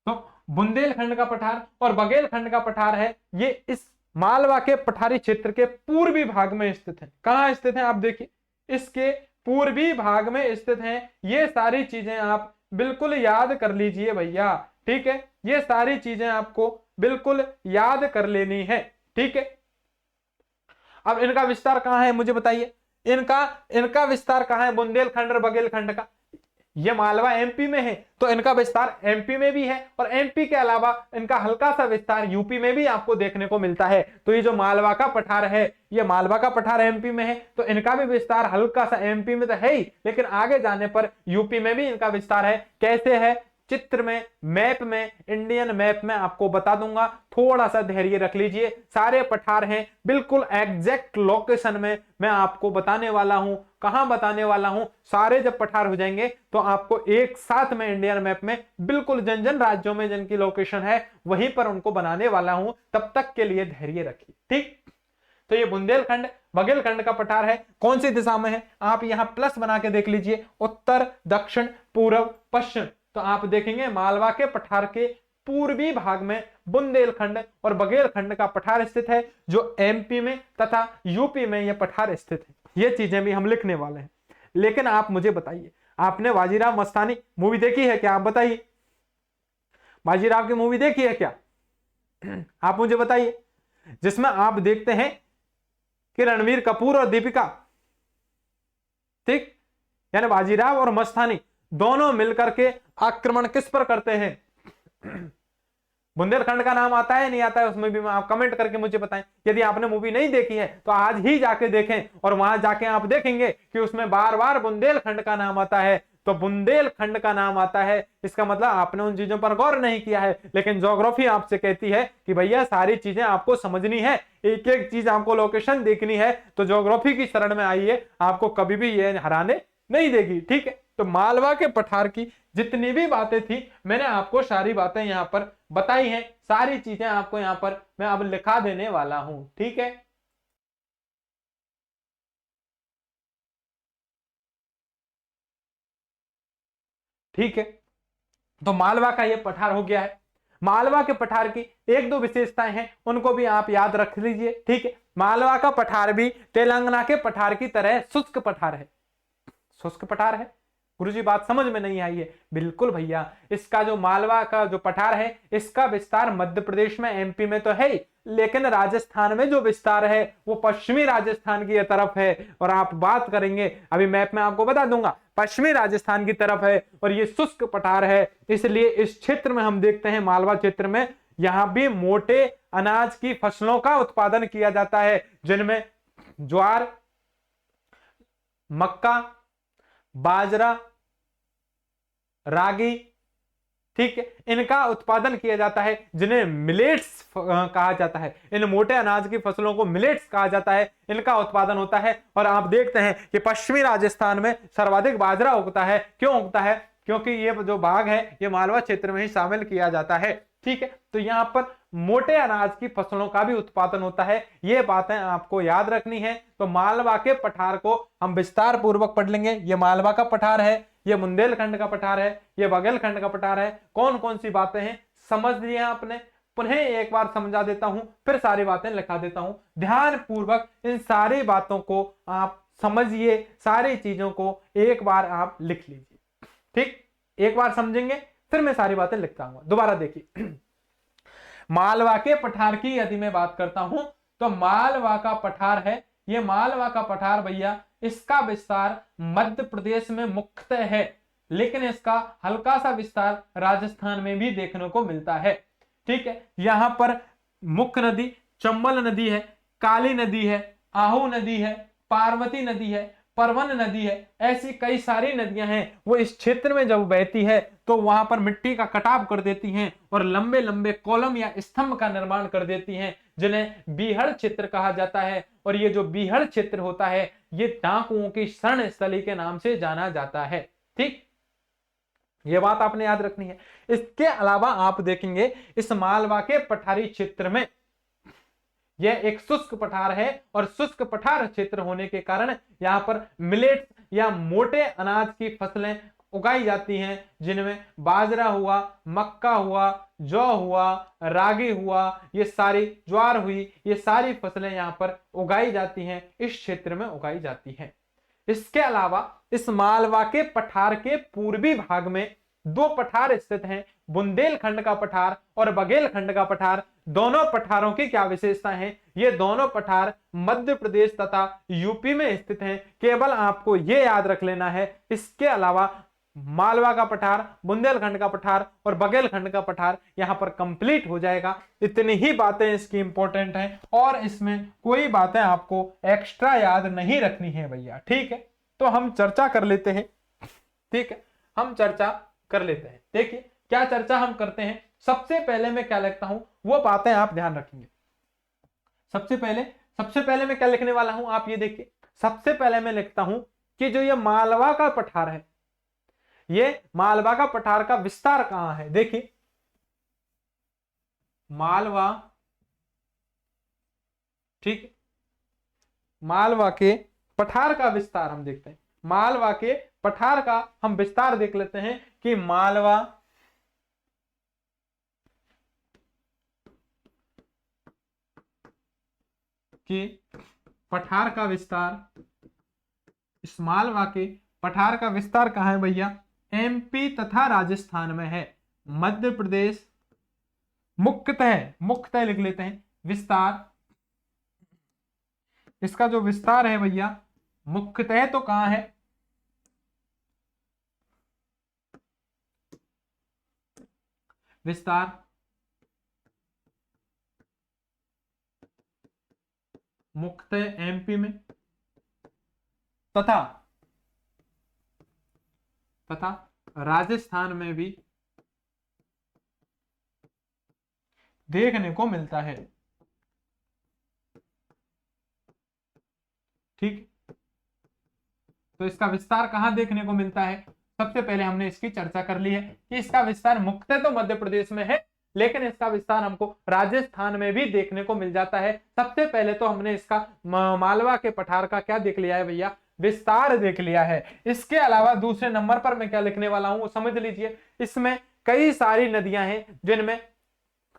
तो बुंदेलखंड का पठार और बघेलखंड का पठार है, ये इस मालवा के पठारी क्षेत्र के पूर्वी भाग में स्थित है। कहां स्थित है आप देखिए, इसके पूर्वी भाग में स्थित हैं। ये सारी चीजें आप बिल्कुल याद कर लीजिए भैया, ठीक है। ये सारी चीजें आपको बिल्कुल याद कर लेनी है, ठीक है। अब इनका विस्तार कहां है मुझे बताइए, इनका इनका विस्तार कहां है बुंदेलखंड और बघेलखंड का? ये मालवा एमपी में है तो इनका विस्तार एमपी में भी है, और एमपी के अलावा इनका हल्का सा विस्तार यूपी में भी आपको देखने को मिलता है। तो ये जो मालवा का पठार है, ये मालवा का पठार एमपी में है, तो इनका भी विस्तार हल्का सा एमपी में तो है ही, लेकिन आगे जाने पर यूपी में भी इनका विस्तार है। कैसे है? चित्र में, मैप में, इंडियन मैप में आपको बता दूंगा, थोड़ा सा धैर्य रख लीजिए। सारे पठार हैं, बिल्कुल एग्जैक्ट लोकेशन में मैं आपको बताने वाला हूं। कहां बताने वाला हूं? सारे जब पठार हो जाएंगे तो आपको एक साथ में इंडियन मैप में बिल्कुल जन जन राज्यों में जिनकी लोकेशन है वहीं पर उनको बनाने वाला हूं। तब तक के लिए धैर्य रखिए, ठीक। तो ये बुंदेलखंड बघेलखंड का पठार है, कौन सी दिशा में है? आप यहां प्लस बना के देख लीजिए, उत्तर, दक्षिण, पूर्व, पश्चिम। तो आप देखेंगे मालवा के पठार के पूर्वी भाग में बुंदेलखंड और बघेलखंड का पठार स्थित है, जो एमपी में तथा यूपी में यह पठार स्थित है। ये चीजें भी हम लिखने वाले हैं। लेकिन आप मुझे बताइए, आपने बाजीराव मस्तानी मूवी देखी है क्या? आप बताइए, बाजीराव की मूवी देखी है क्या? आप मुझे बताइए, जिसमें आप देखते हैं कि रणवीर कपूर और दीपिका, ठीक, यानी बाजीराव और मस्तानी दोनों मिलकर के आक्रमण किस पर करते हैं? बुंदेलखंड का नाम आता है नहीं आता है उसमें भी आप कमेंट करके मुझे बताएं। यदि आपने मूवी नहीं देखी है तो आज ही जाके देखें, और वहां जाके आप देखेंगे कि उसमें बार बार बुंदेलखंड का नाम आता है। तो बुंदेलखंड का नाम आता है, इसका मतलब आपने उन चीजों पर गौर नहीं किया है। लेकिन ज्योग्राफी आपसे कहती है कि भैया सारी चीजें आपको समझनी है, एक एक चीज आपको लोकेशन देखनी है। तो ज्योग्राफी की शरण में आइए, आपको कभी भी ये हराने नहीं देगी, ठीक है। तो मालवा के पठार की जितनी भी बातें थी मैंने आपको सारी बातें यहां पर बताई हैं, सारी चीजें आपको यहां पर मैं अब लिखा देने वाला हूं, ठीक है। ठीक है, तो मालवा का ये पठार हो गया है। मालवा के पठार की एक दो विशेषताएं हैं, उनको भी आप याद रख लीजिए, ठीक है। मालवा का पठार भी तेलंगाना के पठार की तरह शुष्क पठार है। शुष्क पठार है गुरुजी, बात समझ में नहीं आई है? बिल्कुल भैया, इसका जो मालवा का जो पठार है इसका विस्तार मध्य प्रदेश में, एमपी में तो है ही, लेकिन राजस्थान में जो विस्तार है वो पश्चिमी राजस्थान की तरफ है। और आप बात करेंगे, अभी मैप में आपको बता दूंगा, पश्चिमी राजस्थान की तरफ है और ये शुष्क पठार है। इसलिए इस क्षेत्र में हम देखते हैं, मालवा क्षेत्र में, यहां भी मोटे अनाज की फसलों का उत्पादन किया जाता है, जिनमें ज्वार, मक्का, बाजरा, रागी, ठीक है, इनका उत्पादन किया जाता है, जिन्हें मिलेट्स कहा जाता है। इन मोटे अनाज की फसलों को मिलेट्स कहा जाता है, इनका उत्पादन होता है। और आप देखते हैं कि पश्चिमी राजस्थान में सर्वाधिक बाजरा उगता है। क्यों उगता है? क्योंकि ये जो भाग है ये मालवा क्षेत्र में ही शामिल किया जाता है, ठीक है। तो यहां पर मोटे अनाज की फसलों का भी उत्पादन होता है, ये बातें आपको याद रखनी है। तो मालवा के पठार को हम विस्तार पूर्वक पढ़ लेंगे। ये मालवा का पठार है, ये बुंदेलखंड का पठार है, ये बघेलखंड का पठार है। कौन कौन सी बातें हैं समझ लिया आपने? पुनः एक बार समझा देता हूं, फिर सारी बातें लिखा देता हूं। ध्यान पूर्वक इन सारी बातों को आप समझिए, सारी चीजों को एक बार आप लिख लीजिए, ठीक। एक बार समझेंगे फिर मैं सारी बातें लिखता हूं। दोबारा देखिए, मालवा के पठार की यदि मैं बात करता हूं तो मालवा का पठार है, ये मालवा का पठार भैया, इसका विस्तार मध्य प्रदेश में मुख्यतः है, लेकिन इसका हल्का सा विस्तार राजस्थान में भी देखने को मिलता है, ठीक है। यहां पर मुख्य नदी चंबल नदी है, काली नदी है, आहू नदी है, पार्वती नदी है, परवन नदी है। ऐसी कई सारी नदियां हैं, वो इस क्षेत्र में जब बहती है तो वहां पर मिट्टी का कटाव कर देती हैं और लंबे लंबे कॉलम या स्तंभ का निर्माण कर देती हैं, जिन्हें बीहड़ क्षेत्र कहा जाता है। और ये जो बीहड़ क्षेत्र होता है ये डाकुओं की शरण स्थली के नाम से जाना जाता है, ठीक। ये बात आपने याद रखनी है। इसके अलावा आप देखेंगे इस मालवा के पठारी क्षेत्र में यह एक शुष्क पठार है और शुष्क पठार क्षेत्र होने के कारण यहां पर मिलेट या मोटे अनाज की फसलें उगाई जाती हैं, जिनमें बाजरा हुआ, मक्का हुआ, जौ हुआ, रागी हुआ, ये सारी ज्वार हुई, ये सारी फसलें यहां पर उगाई जाती हैं, इस क्षेत्र में उगाई जाती हैं। इसके अलावा इस मालवा के पठार के पूर्वी भाग में दो पठार स्थित हैं, बुंदेलखंड का पठार और बघेलखंड का पठार। दोनों पठारों की क्या विशेषता है? ये दोनों पठार मध्य प्रदेश तथा यूपी में स्थित हैं, केवल आपको ये याद रख लेना है। इसके अलावा मालवा का पठार, बुंदेलखंड का पठार और बघेलखंड का पठार यहां पर कंप्लीट हो जाएगा। इतनी ही बातें इसकी इंपॉर्टेंट हैं और इसमें कोई बातें आपको एक्स्ट्रा याद नहीं रखनी है भैया, ठीक है। तो हम चर्चा कर लेते हैं, ठीक है, हम चर्चा कर लेते हैं। देखिए क्या चर्चा हम करते हैं। सबसे पहले मैं क्या लिखता हूं वो बातें आप ध्यान रखेंगे। सबसे पहले मैं क्या लिखने वाला हूं, आप ये देखिए। सबसे पहले मैं लिखता हूं कि जो ये मालवा का पठार है, ये मालवा का पठार का विस्तार कहां है। देखिए मालवा, ठीक, मालवा के पठार का विस्तार हम देखते हैं। मालवा के पठार का हम विस्तार देख लेते हैं कि मालवा के पठार का विस्तार, इस मालवा के पठार का विस्तार कहां है भैया? एमपी तथा राजस्थान में है। मध्य प्रदेश मुख्यतः लिख लेते हैं विस्तार, इसका जो विस्तार है भैया मुख्यतः तो कहां है? विस्तार मुख्यतः एमपी में तथा राजस्थान में भी देखने को मिलता है, ठीक। तो इसका विस्तार कहां देखने को मिलता है? सबसे पहले हमने इसकी चर्चा कर ली है कि इसका विस्तार मुख्यतः तो मध्य प्रदेश में है, लेकिन इसका विस्तार हमको राजस्थान में भी देखने को मिल जाता है। सबसे पहले तो हमने इसका मालवा के पठार का क्या देख लिया है भैया? विस्तार देख लिया है। इसके अलावा दूसरे नंबर पर मैं क्या लिखने वाला हूं वो समझ लीजिए। इसमें कई सारी नदियां हैं, जिनमें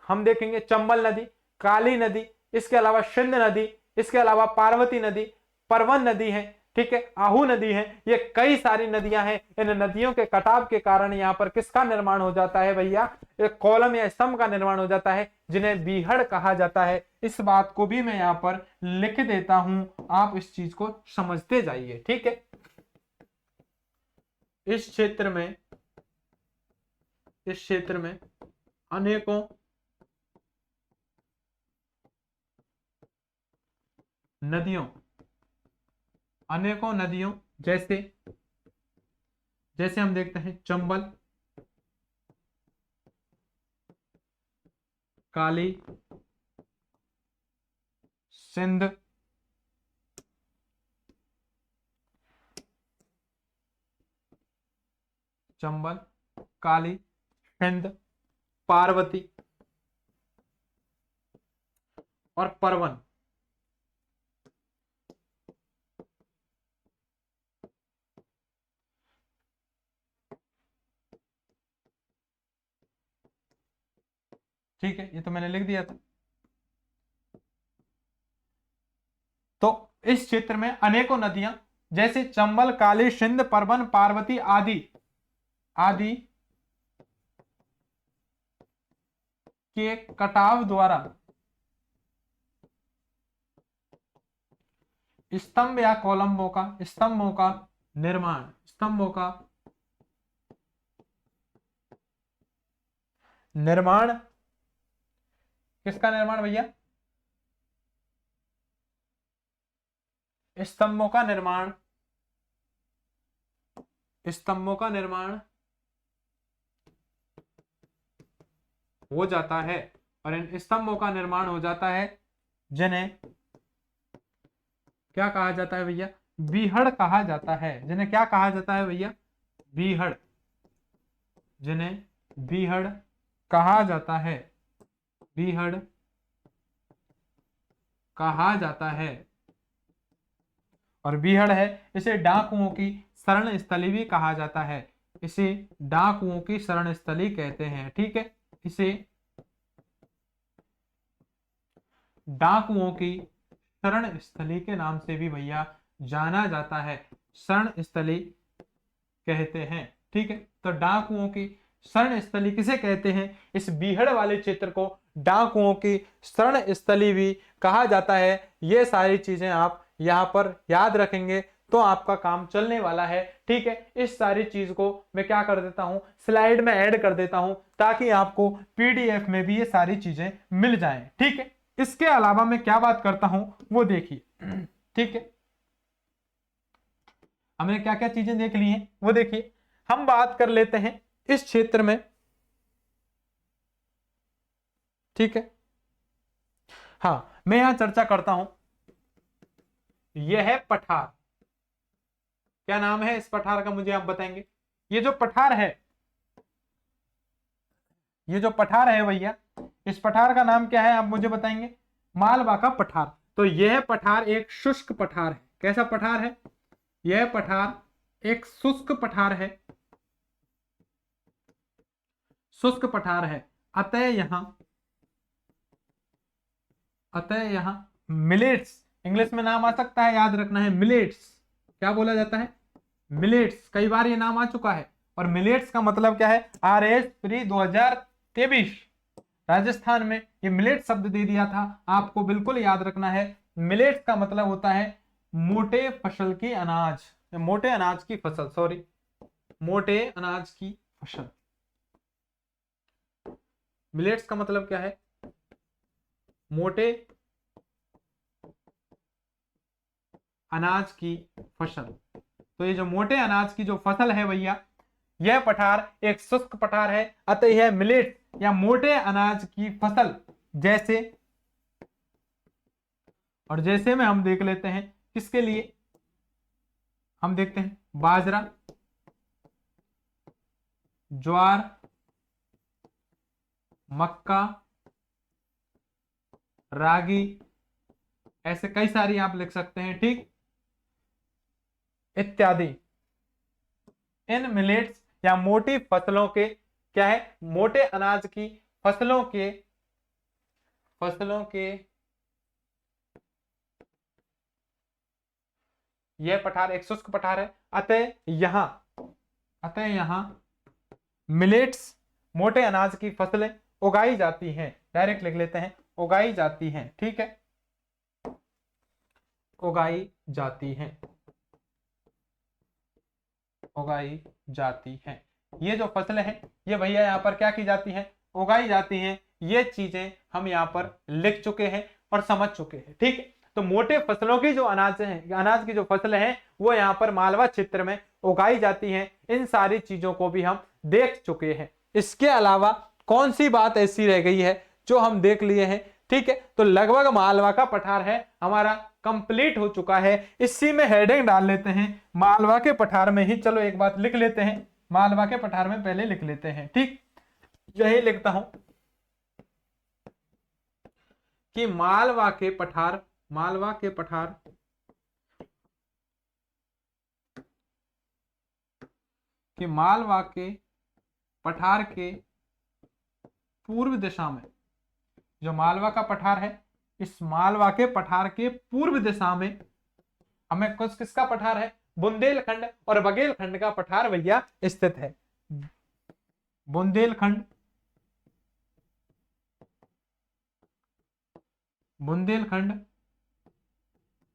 हम देखेंगे चंबल नदी, काली नदी, इसके अलावा सिंध नदी, इसके अलावा पार्वती नदी, परवन नदी है, ठीक है, आहू नदी है। ये कई सारी नदियां हैं। इन नदियों के कटाव के कारण यहाँ पर किसका निर्माण हो जाता है भैया? एक कॉलम या स्तंभ का निर्माण हो जाता है, जिन्हें बीहड़ कहा जाता है। इस बात को भी मैं यहाँ पर लिख देता हूं, आप इस चीज को समझते जाइए, ठीक है। इस क्षेत्र में अनेकों नदियों जैसे हम देखते हैं चंबल, काली, सिंध, चंबल, काली, सिंध, पार्वती और परवन। ठीक है, ये तो मैंने लिख दिया था। तो इस क्षेत्र में अनेकों नदियां जैसे चंबल, काली, सिंध, परवन, पार्वती आदि के कटाव द्वारा स्तंभ या कोलंबों का निर्माण किसका निर्माण भैया? स्तंभों का निर्माण हो जाता है। और इन स्तंभों का निर्माण हो जाता है जिन्हें क्या कहा जाता है भैया? बीहड़ कहा जाता है। जिन्हें क्या कहा जाता है भैया? बीहड़। जिन्हें बीहड़ कहा जाता है, बीहड़ कहा जाता है। और बीहड़ है, इसे डाकुओं की शरण स्थली भी कहा जाता है, इसे डाकुओं की शरण स्थली कहते हैं। ठीक है, इसे डाकुओं की शरण स्थली के नाम से भी भैया जाना जाता है, शरण स्थली कहते हैं। ठीक है, तो डाकुओं की शरण स्थली किसे कहते हैं? इस बीहड़ वाले क्षेत्र को डाकुओं की शरण स्थली भी कहा जाता है। ये सारी चीजें आप यहाँ पर याद रखेंगे तो आपका काम चलने वाला है। ठीक है, इस सारी चीज को मैं क्या कर देता हूं, स्लाइड में ऐड कर देता हूं ताकि आपको पीडीएफ में भी ये सारी चीजें मिल जाएं। ठीक है, इसके अलावा मैं क्या बात करता हूं वो देखिए। ठीक है, हमने क्या क्या चीजें देख ली हैं वो देखिए। हम बात कर लेते हैं इस क्षेत्र में। ठीक है, हाँ मैं यहां चर्चा करता हूं। यह है पठार। क्या नाम है इस पठार का, मुझे आप बताएंगे। ये जो पठार है, ये जो पठार है भैया, इस पठार का नाम क्या है आप मुझे बताएंगे। मालवा का पठार। तो यह पठार एक शुष्क पठार है। कैसा पठार है? यह पठार एक शुष्क पठार है, शुष्क पठार है। अतः यहां मिलेट्स, इंग्लिश में नाम आ सकता है, याद रखना है मिलेट्स। क्या बोला जाता है? मिलेट्स। कई बार ये नाम आ चुका है। और मिलेट्स का मतलब क्या है? RS प्री 2023 राजस्थान में ये मिलेट शब्द दे दिया था, आपको बिल्कुल याद रखना है। मिलेट्स का मतलब होता है मोटे फसल की अनाज, मोटे अनाज की फसल, सॉरी, मोटे अनाज की फसल। मिलेट्स का मतलब क्या है? मोटे अनाज की फसल। तो ये जो मोटे अनाज की जो फसल है भैया, यह पठार एक शुष्क पठार है। अतः यह मिलेट या मोटे अनाज की फसल जैसे, और जैसे में हम देख लेते हैं किसके लिए, हम देखते हैं बाजरा, ज्वार, मक्का, रागी, ऐसे कई सारी आप लिख सकते हैं। ठीक, इत्यादि। इन मिलेट्स या मोटी फसलों के क्या है, मोटे अनाज की फसलों के यह पठार एक शुष्क पठार है। अतः यहां मिलेट्स, मोटे अनाज की फसलें उगाई जाती हैं। डायरेक्ट लिख लेते हैं, उगाई जाती हैं। ठीक है, उगाई जाती हैं, उगाई जाती हैं। ये जो फसलें हैं ये भैया यहाँ पर क्या की जाती हैं, उगाई जाती हैं। ये चीजें हम यहाँ पर लिख चुके हैं और समझ चुके हैं। ठीक है, तो मोटे फसलों की जो अनाज है, अनाज की जो फसलें हैं वो यहाँ पर मालवा क्षेत्र में उगाई जाती हैं। इन सारी चीजों को भी हम देख चुके हैं। इसके अलावा कौन सी बात ऐसी रह गई है जो हम देख लिए हैं? ठीक है, तो लगभग मालवा का पठार है हमारा कंप्लीट हो चुका है। इसी में हेडिंग डाल लेते हैं मालवा के पठार में ही। चलो एक बात लिख लेते हैं, मालवा के पठार में पहले लिख लेते हैं। ठीक, यही लिखता हूं कि मालवा के पठार कि मालवा के पठार के पूर्व दिशा में, जो मालवा का पठार है, इस मालवा के पठार के पूर्व दिशा में हमें कुछ किसका पठार है, बुंदेलखंड और बघेलखंड का पठार भैया स्थित है। बुंदेलखंड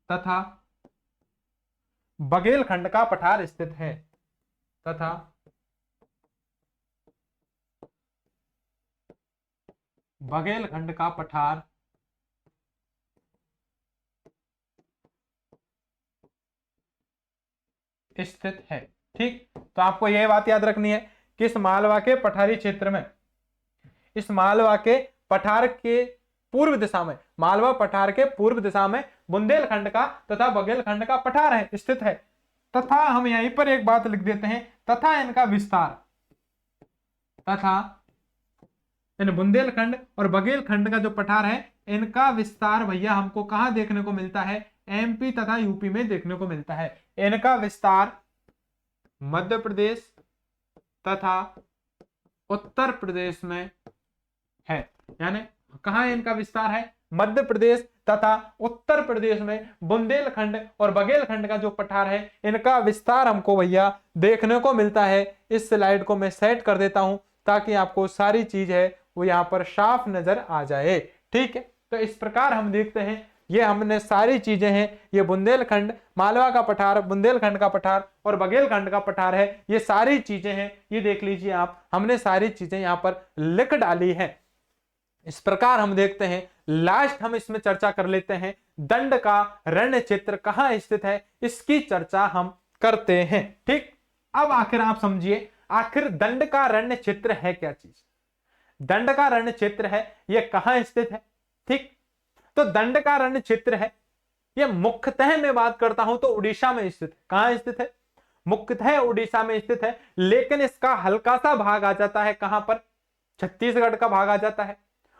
तथा बघेलखंड का पठार स्थित है, तथा बघेलखंड का पठार स्थित है। ठीक, तो आपको यह बात याद रखनी है कि इस मालवा के पठारी क्षेत्र में, इस मालवा के पठार के पूर्व दिशा में, मालवा पठार के पूर्व दिशा में बुंदेलखंड का तथा बघेलखंड का पठार है, स्थित है। तथा हम यहीं पर एक बात लिख देते हैं, तथा इनका विस्तार, तथा इन बुंदेलखंड और बघेलखंड का जो पठार है, इनका विस्तार भैया हमको कहां देखने को मिलता है? एमपी तथा यूपी में देखने को मिलता है। इनका विस्तार मध्य प्रदेश तथा उत्तर प्रदेश में है। यानी कहां इनका विस्तार है? मध्य प्रदेश तथा उत्तर प्रदेश में बुंदेलखंड और बघेलखंड का जो पठार है, इनका विस्तार हमको भैया देखने को मिलता है। इस स्लाइड को मैं सेट कर देता हूं ताकि आपको सारी चीज है वो यहां पर साफ नजर आ जाए। ठीक है, तो इस प्रकार हम देखते हैं, ये हमने सारी चीजें हैं, ये बुंदेलखंड, मालवा का पठार, बुंदेलखंड का पठार और बघेलखंड का पठार है, ये सारी चीजें हैं। ये देख लीजिए आप, हमने सारी चीजें यहां पर लिख डाली है। इस प्रकार हम देखते हैं, लास्ट हम इसमें चर्चा कर लेते हैं, दंड का रण क्षेत्र कहां स्थित है, इसकी चर्चा हम करते हैं। ठीक, अब आखिर आप समझिए, आखिर दंड का रण क्षेत्र है क्या चीज? दंड का रण क्षेत्र है, यह कहां स्थित है? ठीक, तो दंड का रण क्षेत्र है, यह मुख्यतः मैं बात करता हूं तो उड़ीसा में स्थित है। कहां स्थित है? मुख्यतः उड़ीसा में स्थित है, लेकिन इसका हल्का सा भाग आ जाता है कहां पर? छत्तीसगढ़ का भाग आ जाता है,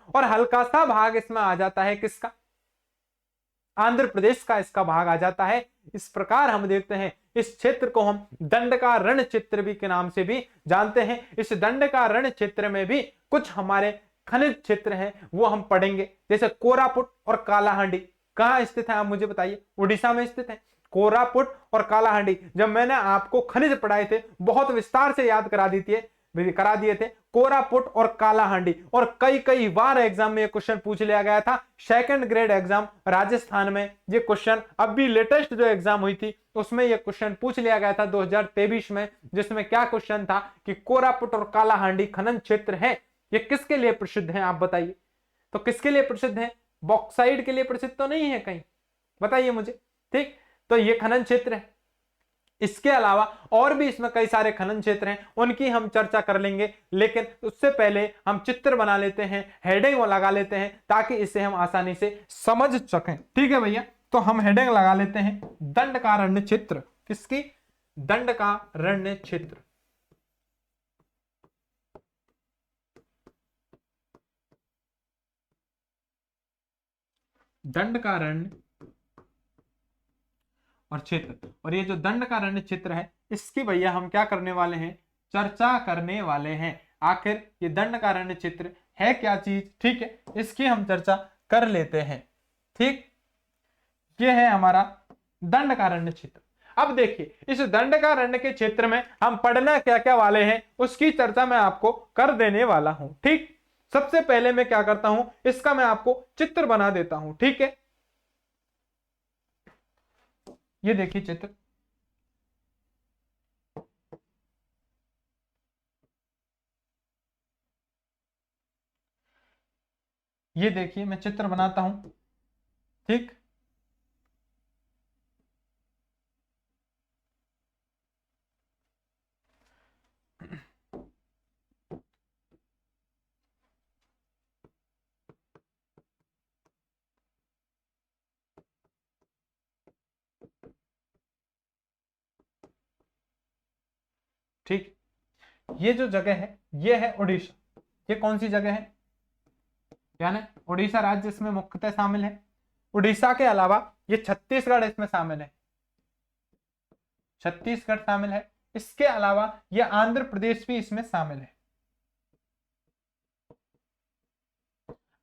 और हल्का सा भाग इसमें आ जाता है किसका? आंध्र प्रदेश का इसका भाग आ जाता है। इस प्रकार हम देखते हैं, इस क्षेत्र को हम दंड का रण क्षेत्र भी के नाम से भी जानते हैं। इस दंड का रण क्षेत्र में भी कुछ हमारे खनिज क्षेत्र हैं, वो हम पढ़ेंगे, जैसे कोरापुट और कालाहांडी। कहां स्थित है आप मुझे बताइए? उड़ीसा में स्थित है कोरापुट और कालाहांडी। जब मैंने आपको खनिज पढ़ाए थे, बहुत विस्तार से याद करा दिए थे कोरापुट और कालाहांडी, और कई कई बार एग्जाम में ये क्वेश्चन पूछ लिया गया था। सेकंड ग्रेड एग्जाम राजस्थान में ये क्वेश्चन, अभी लेटेस्ट जो एग्जाम हुई थी उसमें ये क्वेश्चन पूछ लिया गया था 2023 में, जिसमें क्या क्वेश्चन था कि कोरापुट और कालाहांडी खनन क्षेत्र है, ये किसके लिए प्रसिद्ध है? आप बताइए, तो किसके लिए प्रसिद्ध है? बॉक्साइड के लिए प्रसिद्ध तो नहीं है कहीं, बताइए मुझे। ठीक, तो ये खनन क्षेत्र है। इसके अलावा और भी इसमें कई सारे खनन क्षेत्र हैं, उनकी हम चर्चा कर लेंगे, लेकिन उससे पहले हम चित्र बना लेते हैं, हेडिंग लगा लेते हैं, ताकि इसे हम आसानी से समझ सकें। ठीक है भैया, तो हम हेडिंग लगा लेते हैं, दंड का रण क्षेत्र। किसकी? दंड का रण क्षेत्र। दंड का रण और क्षेत्र, और ये जो दंड का रण क्षेत्र है, इसकी भैया हम क्या करने वाले हैं? चर्चा करने वाले हैं। आखिर ये दंड का रण क्षेत्र है क्या चीज? ठीक है, इसकी हम चर्चा कर लेते हैं। ठीक, ये है हमारा दंड का रण क्षेत्र। अब देखिए, इस दंड का रण के क्षेत्र में हम पढ़ना क्या क्या वाले हैं, उसकी चर्चा मैं आपको कर देने वाला हूं। ठीक, सबसे पहले मैं क्या करता हूं, इसका मैं आपको चित्र बना देता हूं। ठीक है, ये देखिए चित्र, ये देखिए मैं चित्र बनाता हूं। ठीक, ठीक, ये जो जगह है ये है उड़ीसा। ये कौन सी जगह है? यानी उड़ीसा राज्य इसमें मुख्यतः शामिल है। उड़ीसा के अलावा ये छत्तीसगढ़ इसमें शामिल है, छत्तीसगढ़ शामिल है। इसके अलावा ये आंध्र प्रदेश भी इसमें शामिल है,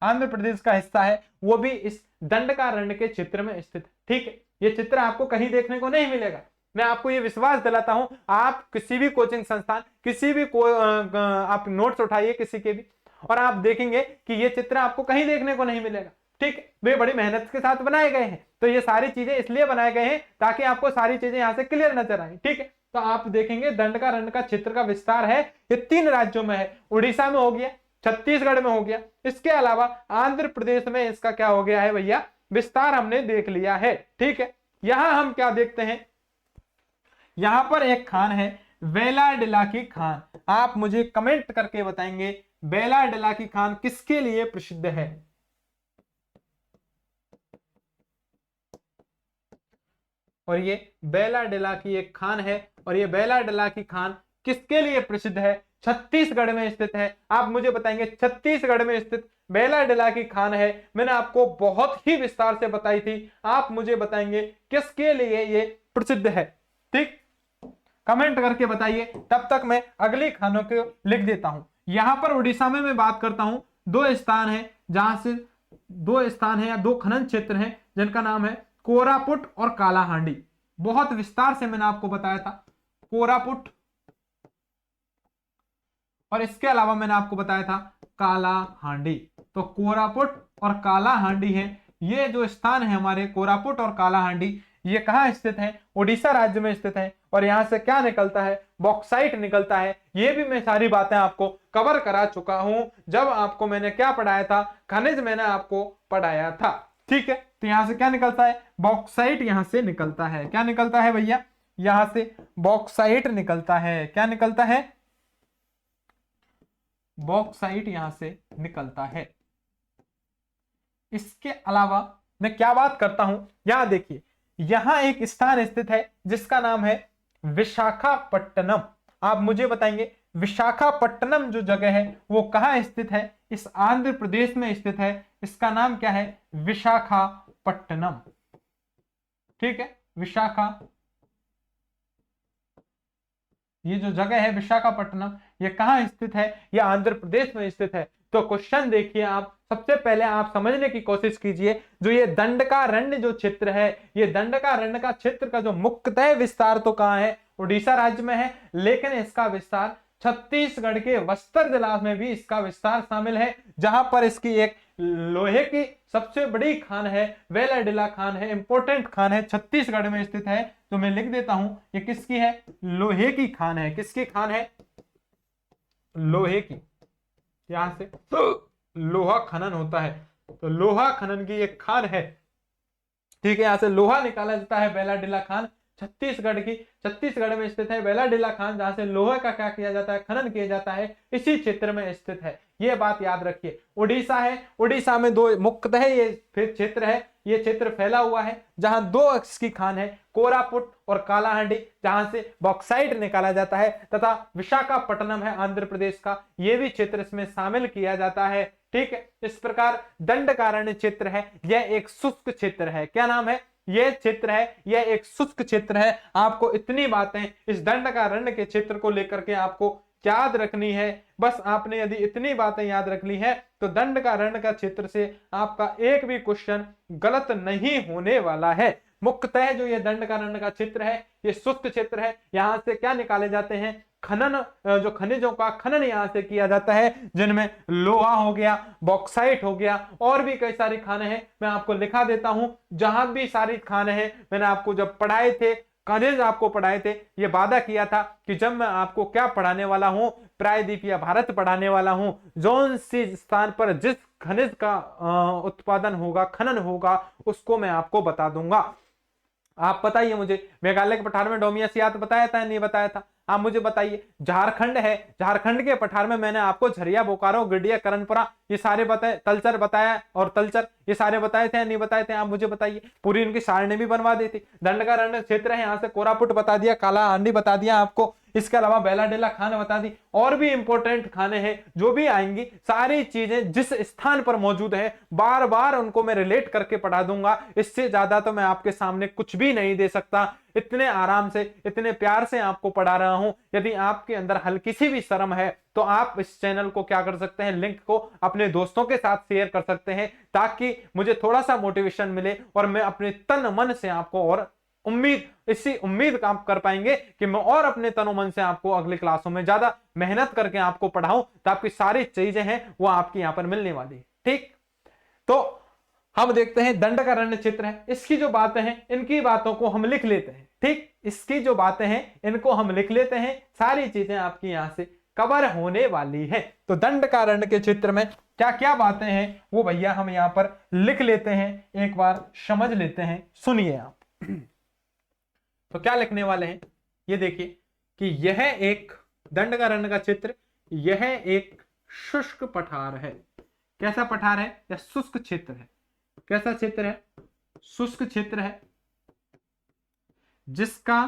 आंध्र प्रदेश का हिस्सा है, वो भी इस दंडकारण्य के क्षेत्र में स्थित है। ठीक है, ये चित्र आपको कहीं देखने को नहीं मिलेगा। मैं आपको ये विश्वास दिलाता हूं, आप किसी भी कोचिंग संस्थान, किसी भी आप नोट्स उठाइए किसी के भी, और आप देखेंगे कि ये चित्र आपको कहीं देखने को नहीं मिलेगा। ठीक, वे बड़ी मेहनत के साथ बनाए गए हैं। तो ये सारी चीजें इसलिए बनाए गए हैं ताकि आपको सारी चीजें यहां से क्लियर नजर आए। ठीक है, तो आप देखेंगे दंडकारण्य का क्षेत्र का विस्तार है, ये 3 राज्यों में है। उड़ीसा में हो गया, छत्तीसगढ़ में हो गया, इसके अलावा आंध्र प्रदेश में इसका क्या हो गया है भैया? विस्तार हमने देख लिया है। ठीक है, यहां हम क्या देखते हैं, यहां पर एक खान है वेलाडिला की खान। आप मुझे कमेंट करके बताएंगे वेलाडिला की खान किसके लिए प्रसिद्ध है? और ये बेलाडिला की एक खान है, और ये बेलाडिला की खान किसके लिए प्रसिद्ध है? छत्तीसगढ़ में स्थित है। आप मुझे बताएंगे छत्तीसगढ़ में स्थित बैलाडिला की खान है, मैंने आपको बहुत ही विस्तार से बताई थी। आप मुझे बताएंगे किसके लिए ये प्रसिद्ध है। ठीक, कमेंट करके बताइए। तब तक मैं अगली खानों को लिख देता हूं। यहां पर उड़ीसा में मैं बात करता हूं, दो स्थान है जहां से, दो स्थान है या दो खनन क्षेत्र हैं जिनका नाम है कोरापुट और कालाहांडी। बहुत विस्तार से मैंने आपको बताया था कोरापुट, और इसके अलावा मैंने आपको बताया था कालाहांडी। तो कोरापुट और कालाहांडी है ये जो स्थान है हमारे, कोरापुट और कालाहांडी, ये कहां स्थित है? उड़ीसा राज्य में स्थित है। और यहां से क्या निकलता है? बॉक्साइट निकलता है। ये भी मैं सारी बातें आपको कवर करा चुका हूं जब आपको मैंने क्या पढ़ाया था, खनिज मैंने आपको पढ़ाया था। ठीक है, तो यहां से क्या निकलता है? बॉक्साइट यहां से निकलता है। क्या निकलता है भैया? यहां से बॉक्साइट निकलता है। क्या निकलता है? बॉक्साइट यहां से निकलता है। इसके अलावा मैं क्या बात करता हूं, यहां देखिए, यहां एक स्थान स्थित है जिसका नाम है विशाखापट्टनम। आप मुझे बताएंगे विशाखापट्टनम जो जगह है वो कहां स्थित है? इस आंध्र प्रदेश में स्थित है। इसका नाम क्या है? विशाखापट्टनम। ठीक है, विशाखा, ये जो जगह है विशाखापट्टनम, ये कहां स्थित है? ये आंध्र प्रदेश में स्थित है। तो क्वेश्चन देखिए, आप सबसे पहले आप समझने की कोशिश कीजिए, जो ये दंडकारण्य जो क्षेत्र है, ये दंडकारण्य का क्षेत्र का जो मुख्यतः विस्तार तो कहां है? उड़ीसा राज्य में है, लेकिन इसका विस्तार छत्तीसगढ़ के बस्तर जिला में भी इसका विस्तार शामिल है, जहां पर इसकी एक लोहे की सबसे बड़ी खान है, वेलाडिला खान है, इंपोर्टेंट खान है, छत्तीसगढ़ में स्थित है। तो मैं लिख देता हूं ये किसकी है? लोहे की खान है। किसकी खान है? लोहे की। यहां से तो लोहा खनन होता है, तो लोहा खनन की एक खान है। ठीक है, यहां से लोहा निकाला जाता है, बेलाडिला खान छत्तीसगढ़ की, छत्तीसगढ़ में स्थित है बेलाडिला खान, जहां से लोहे का क्या किया जाता है? खनन किया जाता है, इसी क्षेत्र में स्थित है। ये बात याद रखिए। उड़ीसा है, उड़ीसा में दो मुख्यतः ये फिर क्षेत्र है, ये क्षेत्र फैला हुआ है जहां दो इसकी खान है, कोरापुट और कालाहांडी, जहां से बॉक्साइट निकाला जाता है, तथा विशाखापट्टनम है आंध्र प्रदेश का, ये भी क्षेत्र इसमें शामिल किया जाता है। ठीक है, इस प्रकार दंडकारण्य क्षेत्र है, यह एक शुष्क क्षेत्र है। क्या नाम है? यह क्षेत्र है, यह एक शुष्क क्षेत्र है। आपको इतनी बातें इस दंडकारण्य के क्षेत्र को लेकर के आपको याद रखनी है। बस आपने यदि इतनी बातें याद रख ली है तो दंडकारण्य का क्षेत्र से आपका एक भी क्वेश्चन गलत नहीं होने वाला है। मुख्यतः जो ये दंडकारण्य का क्षेत्र है, ये शुष्क क्षेत्र है। यहां से क्या निकाले जाते हैं? खनन, जो खनिजों का खनन यहां से किया जाता है, जिनमें लोहा हो गया, बॉक्साइट हो गया, और भी कई सारी खाने हैं। मैं आपको लिखा देता हूं, जहां भी सारी खाने हैं मैंने आपको जब पढ़ाए थे, खनिज आपको पढ़ाए थे, ये वादा किया था कि जब मैं आपको क्या पढ़ाने वाला हूं, प्रायद्वीप या भारत पढ़ाने वाला हूं, जौन सी स्थान पर जिस खनिज का उत्पादन होगा, खनन होगा, उसको मैं आपको बता दूंगा। आप बताइए मुझे, मेघालय के पठार में डोमियासियात बताया था, नहीं बताया था? आप मुझे बताइए। झारखंड है, झारखंड के पठार में मैंने आपको झरिया, बोकारो, गिडिया, करणपुरा ये सारे बताए, तलचर बताया, और तलचर ये सारे बताए थे, नहीं बताए थे? आप मुझे बताइए। पूरी इनकी सारणी भी बनवा दी थी। दंडकारण्य क्षेत्र है, यहाँ से कोरापुट बता दिया, कालाहांडी बता दिया आपको, इसके अलावा बेलाडिला खान बता दी, और भी इंपॉर्टेंट खाने हैं जो भी आएंगी, सारी चीजें जिस स्थान पर मौजूद है बार बार उनको मैं रिलेट करके पढ़ा दूंगा। इससे ज्यादा तो मैं आपके सामने कुछ भी नहीं दे सकता। इतने आराम से, इतने प्यार से आपको पढ़ा रहा हूं। यदि आपके अंदर हल्की सी भी शर्म है तो आप इस चैनल को क्या कर सकते हैं? लिंक को अपने दोस्तों के साथ शेयर कर सकते हैं, ताकि मुझे थोड़ा सा मोटिवेशन मिले और मैं अपने तन मन से आपको, और इसी उम्मीद काम कर पाएंगे कि मैं और अपने तनो मन से आपको अगली क्लासों में ज्यादा मेहनत करके आपको पढ़ाऊं, तो आपकी सारी चीजें हैं वो आपकी यहां पर मिलने वाली है। ठीक, तो हम देखते हैं दंडकारण्य क्षेत्र है, इसकी जो बातें हैं इनकी बातों को हम लिख लेते हैं। ठीक, इसकी जो बातें हैं इनको हम लिख लेते हैं, सारी चीजें आपकी यहां से कवर होने वाली है। तो दंडकारण्य के क्षेत्र में क्या क्या बातें हैं वो भैया हम यहां पर लिख लेते हैं, एक बार समझ लेते हैं, सुनिए आप। तो क्या लिखने वाले हैं ये देखिए कि यह एक दंडकारण्य का क्षेत्र, यह एक शुष्क पठार है। कैसा पठार है? या शुष्क क्षेत्र है। कैसा क्षेत्र है? शुष्क क्षेत्र है, जिसका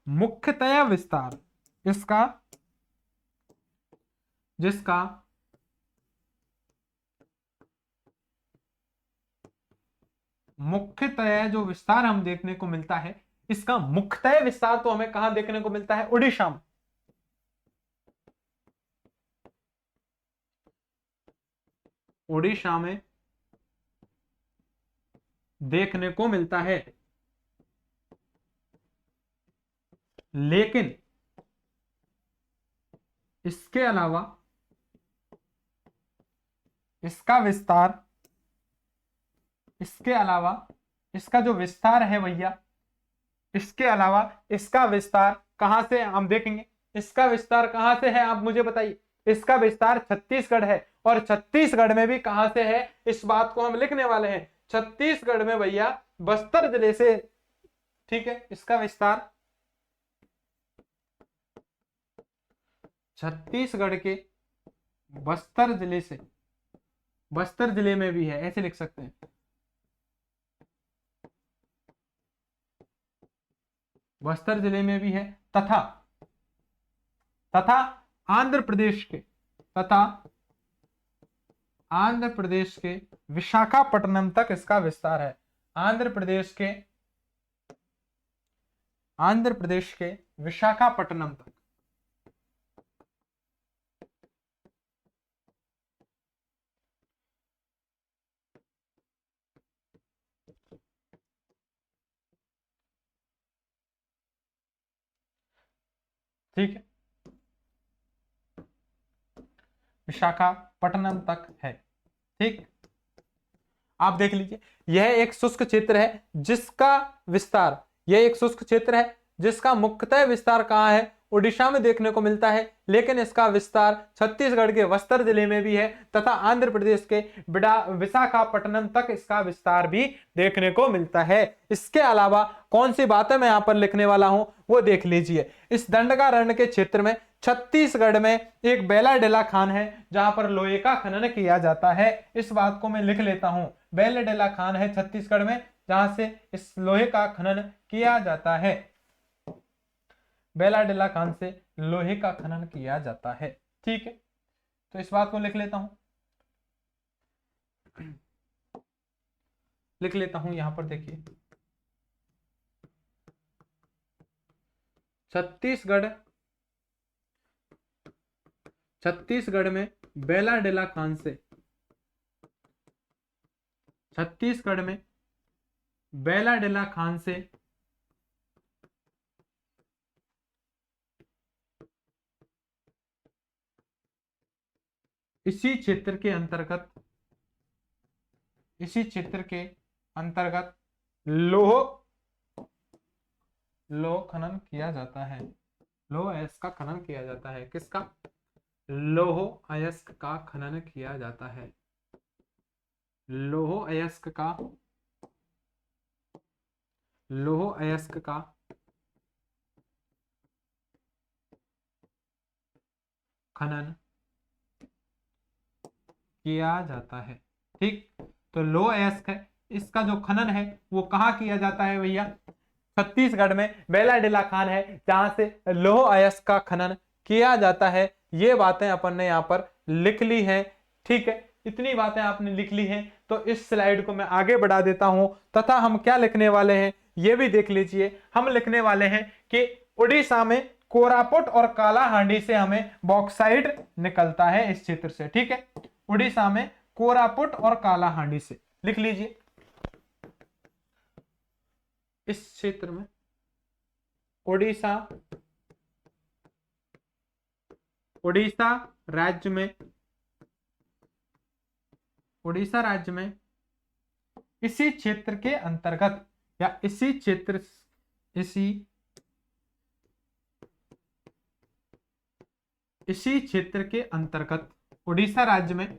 मुख्यतया विस्तार इसका, जिसका मुख्यतया जो विस्तार हम देखने को मिलता है, इसका मुख्यतया विस्तार तो हमें कहां देखने को मिलता है? उड़ीसा में। उड़ीसा में देखने को मिलता है, लेकिन इसके अलावा इसका विस्तार, इसके अलावा इसका जो विस्तार है भैया, इसके अलावा इसका विस्तार कहां से हम देखेंगे? इसका विस्तार कहां से है आप मुझे बताइए। इसका विस्तार छत्तीसगढ़ है, और छत्तीसगढ़ में भी कहां से है इस बात को हम लिखने वाले हैं। छत्तीसगढ़ में भैया बस्तर जिले से, ठीक है। इसका विस्तार छत्तीसगढ़ के बस्तर जिले से, बस्तर जिले में भी है, ऐसे लिख सकते हैं। बस्तर जिले में भी है, तथा आंध्र प्रदेश के, तथा आंध्र प्रदेश के विशाखापट्टनम तक इसका विस्तार है। आंध्र प्रदेश के विशाखापट्टनम तक। ठीक है, विशाखापट्टनम तक है। ठीक, आप देख लीजिए, यह एक शुष्क क्षेत्र है जिसका विस्तार, यह एक शुष्क क्षेत्र है जिसका मुख्यतः विस्तार कहां है? उड़ीसा में देखने को मिलता है, लेकिन इसका विस्तार छत्तीसगढ़ के बस्तर जिले में भी है, तथा आंध्र प्रदेश के विशाखापट्टनम तक इसका विस्तार भी देखने को मिलता है। इसके अलावा कौन सी बातें मैं यहां पर लिखने वाला हूं वो देख लीजिए। इस दंडकारण्य के क्षेत्र में छत्तीसगढ़ में एक बेलाडेला खान है जहां पर लोहे का खनन किया जाता है। इस बात को मैं लिख लेता हूं, बेलाडेला खान है छत्तीसगढ़ में जहां से इस लोहे का खनन किया जाता है। बेलाडेला खान से लोहे का खनन किया जाता है। ठीक है, तो इस बात को लिख लेता हूं, लिख लेता हूं यहां पर देखिए, छत्तीसगढ़ में बेलाडेला खान से, छत्तीसगढ़ में बेलाडेला खान से इसी क्षेत्र के अंतर्गत लोह खनन किया जाता है। लोह अयस्क का खनन किया जाता है। किसका? लोह अयस्क का खनन किया जाता है। लोह अयस्क का खनन किया जाता है। ठीक, तो लोह अयस्क है, इसका जो खनन है वो कहां किया जाता है भैया? छत्तीसगढ़ में बेलाडेला खान है जहां से लोह अयस्क का खनन किया जाता है। ये बातें अपन ने यहां पर लिख ली हैं। ठीक है, इतनी बातें आपने लिख ली हैं, तो इस स्लाइड को मैं आगे बढ़ा देता हूं, तथा हम क्या लिखने वाले हैं ये भी देख लीजिए। हम लिखने वाले हैं कि उड़ीसा में कोरापुट और कालाहांडी से हमें बॉक्साइट निकलता है इस क्षेत्र से। ठीक है, उड़ीसा में कोरापुट और कालाहांडी से, लिख लीजिए। इस क्षेत्र में उड़ीसा राज्य में इसी क्षेत्र के अंतर्गत, या इसी क्षेत्र के अंतर्गत, उड़ीसा राज्य में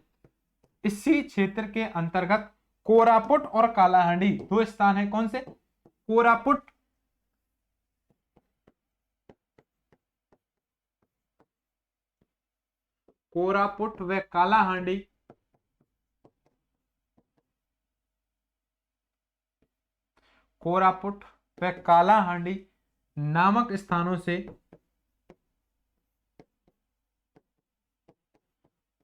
इसी क्षेत्र के अंतर्गत कोरापुट और कालाहांडी दो स्थान है। कौन से? कोरापुट व कालाहांडी नामक स्थानों से,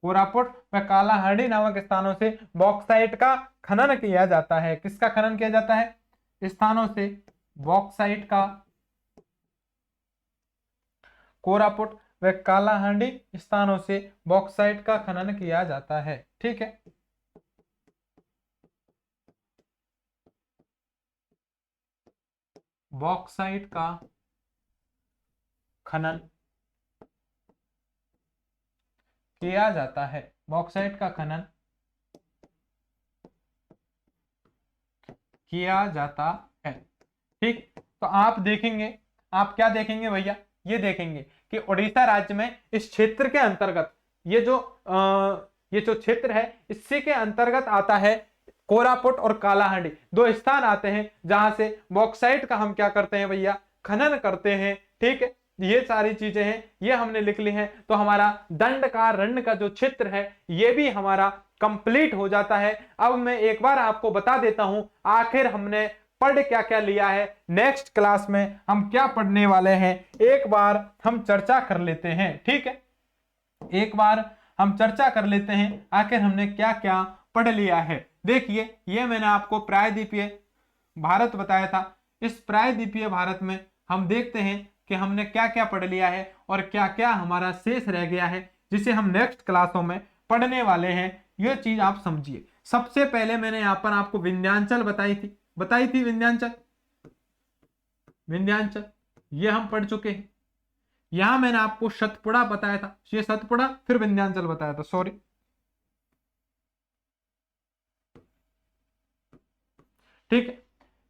कोरापुट व कालाहांडी नामक स्थानों से बॉक्साइट का खनन किया जाता है। किसका खनन किया जाता है? स्थानों से बॉक्साइट का, कोरापुट व कालाहांडी स्थानों से बॉक्साइट का खनन किया जाता है। ठीक है, बॉक्साइट का खनन किया जाता है, बॉक्साइट का खनन किया जाता है। ठीक, तो आप देखेंगे, आप क्या देखेंगे भैया? ये देखेंगे कि उड़ीसा राज्य में इस क्षेत्र के अंतर्गत ये जो क्षेत्र है इसी के अंतर्गत आता है कोरापुट और कालाहांडी, दो स्थान आते हैं जहां से बॉक्साइट का हम क्या करते हैं भैया? खनन करते हैं। ठीक है, ये सारी चीजें हैं, ये हमने लिख ली हैं। तो हमारा दंडकारण्य का जो क्षेत्र है ये भी हमारा कंप्लीट हो जाता है। अब मैं एक बार आपको बता देता हूं आखिर हमने पढ़ क्या क्या लिया है। नेक्स्ट क्लास में हम क्या पढ़ने वाले हैं एक बार हम चर्चा कर लेते हैं। ठीक है, एक बार हम चर्चा कर लेते हैं आखिर हमने क्या क्या पढ़ लिया है। देखिए, ये मैंने आपको प्रायद्वीपीय भारत बताया था। इस प्रायद्वीपीय भारत में हम देखते हैं कि हमने क्या क्या पढ़ लिया है और क्या क्या हमारा शेष रह गया है जिसे हम नेक्स्ट क्लासों में पढ़ने वाले हैं। ये चीज आप समझिए। सबसे पहले मैंने यहाँ पर आपको विंध्याचल बताई थी विंध्याचल ये हम पढ़ चुके हैं। यहां मैंने आपको सतपुड़ा बताया था, ये सतपुड़ा फिर विंध्याचल बताया था, सॉरी। ठीक है,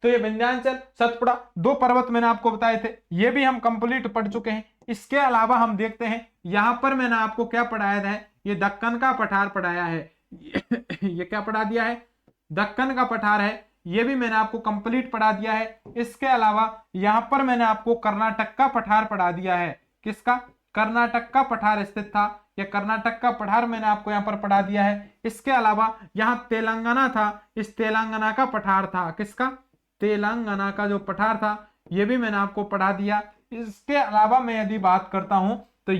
तो ये विंध्याचल सतपुड़ा दो पर्वत मैंने आपको बताए थे, ये भी हम कंप्लीट पढ़ चुके हैं। इसके अलावा हम देखते हैं यहां पर मैंने आपको क्या पढ़ाया है? ये दक्कन का पठार पढ़ाया है। ये क्या पढ़ा दिया है? दक्कन का पठार है, ये भी मैंने आपको कंप्लीट पढ़ा दिया है। इसके अलावा यहां पर मैंने आपको कर्नाटक का पठार पढ़ा दिया है। किसका? कर्नाटक का पठार स्थित था, यह कर्नाटक का पठार मैंने आपको यहां पर पढ़ा दिया है। इसके अलावा यहां तेलंगाना था, इस तेलंगाना का पठार था। किसका? तेलंगाना का जो पठार था यह भी मैंने आपको पढ़ा दिया। इसके अलावा मैं यदि बात करता हूं तो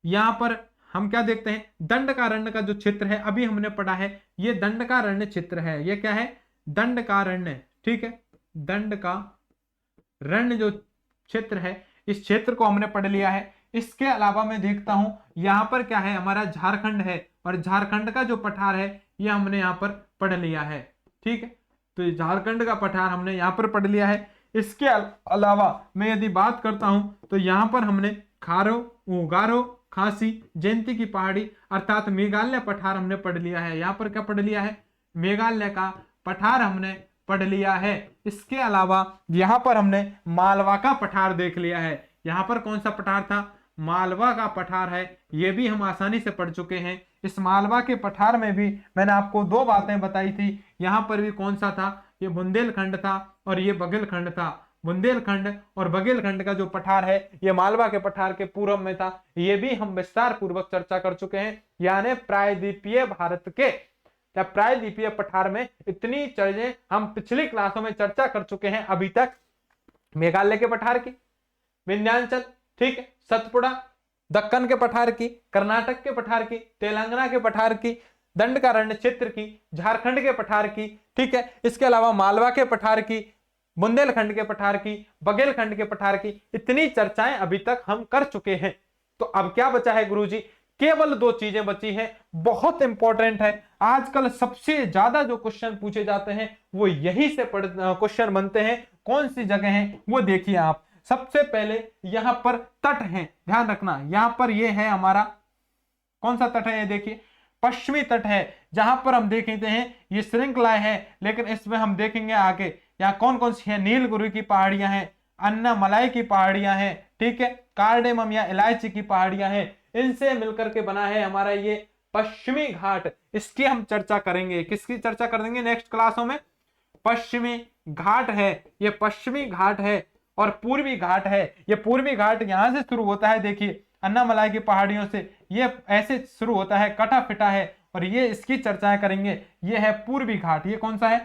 यहां पर हम क्या देखते हैं? दंडकारण्य का जो क्षेत्र है अभी हमने पढ़ा है, ये दंडकारण्य क्षेत्र है। ये क्या है? दंडकारण्य। ठीक है, दंडकारण्य जो क्षेत्र है इस क्षेत्र को हमने पढ़ लिया है। इसके अलावा मैं देखता हूं यहां पर क्या है? हमारा झारखंड है और झारखंड का जो पठार है यह हमने यहां पर पढ़ लिया है। ठीक है, तो ये झारखंड का पठार हमने यहां पर पढ़ लिया है। इसके अलावा मैं यदि बात करता हूं तो यहां पर हमने खारो, गारो, खासी, जयंती की पहाड़ी अर्थात मेघालय पठार हमने पढ़ लिया है। यहां पर क्या पढ़ लिया है? मेघालय का पठार हमने पढ़ लिया है। इसके अलावा यहां पर हमने मालवा का पठार देख लिया है। यहां पर कौन सा पठार था? मालवा का पठार है, यह भी हम आसानी से पढ़ चुके हैं। इस मालवा के पठार में भी मैंने आपको दो बातें बताई थी। यहां पर भी कौन सा था? ये बुंदेलखंड था और ये बघेलखंड था। बुंदेलखंड और बघेलखंड का जो पठार है ये मालवा के पठार के पूर्व में था। ये भी हम विस्तार पूर्वक चर्चा कर चुके हैं। यानी प्रायद्वीपीय भारत के प्रायद्वीपीय पठार में इतनी चीजें हम पिछली क्लासों में चर्चा कर चुके हैं अभी तक। मेघालय के पठार की, विंध्याचल, ठीक है, सतपुड़ा, दक्कन के पठार की, कर्नाटक के पठार की, तेलंगाना के पठार की, दंडकारण्य क्षेत्र की, झारखंड के पठार की, ठीक है, इसके अलावा मालवा के पठार की, बुंदेलखंड के पठार की, बघेलखंड के पठार की, इतनी चर्चाएं अभी तक हम कर चुके हैं। तो अब क्या बचा है गुरुजी? केवल दो चीजें बची हैं, बहुत इंपॉर्टेंट है। आजकल सबसे ज्यादा जो क्वेश्चन पूछे जाते हैं वो यही से क्वेश्चन बनते हैं। कौन सी जगह है वो देखिए आप। सबसे पहले यहां पर तट है, ध्यान रखना, यहां पर ये है हमारा कौन सा तट है? ये देखिए पश्चिमी तट है, जहां पर हम देखते हैं ये श्रृंखला है। लेकिन इसमें हम देखेंगे आगे यहाँ कौन कौन सी है? नीलगिरी की पहाड़ियां हैं, अन्नामलाई की पहाड़ियां हैं, ठीक है, कार्डेमम या इलायची की पहाड़ियां हैं। इनसे मिलकर के बना है हमारा ये पश्चिमी घाट। इसकी हम चर्चा करेंगे। किसकी चर्चा करेंगे नेक्स्ट क्लासों में? पश्चिमी घाट है, ये पश्चिमी घाट है और पूर्वी घाट है। ये पूर्वी घाट यहां से शुरू होता है, देखिए अन्नामलाई की पहाड़ियों से ये ऐसे शुरू होता है, कटा फिटा है, और ये इसकी चर्चाएं करेंगे। ये है पूर्वी घाट। ये कौन सा है?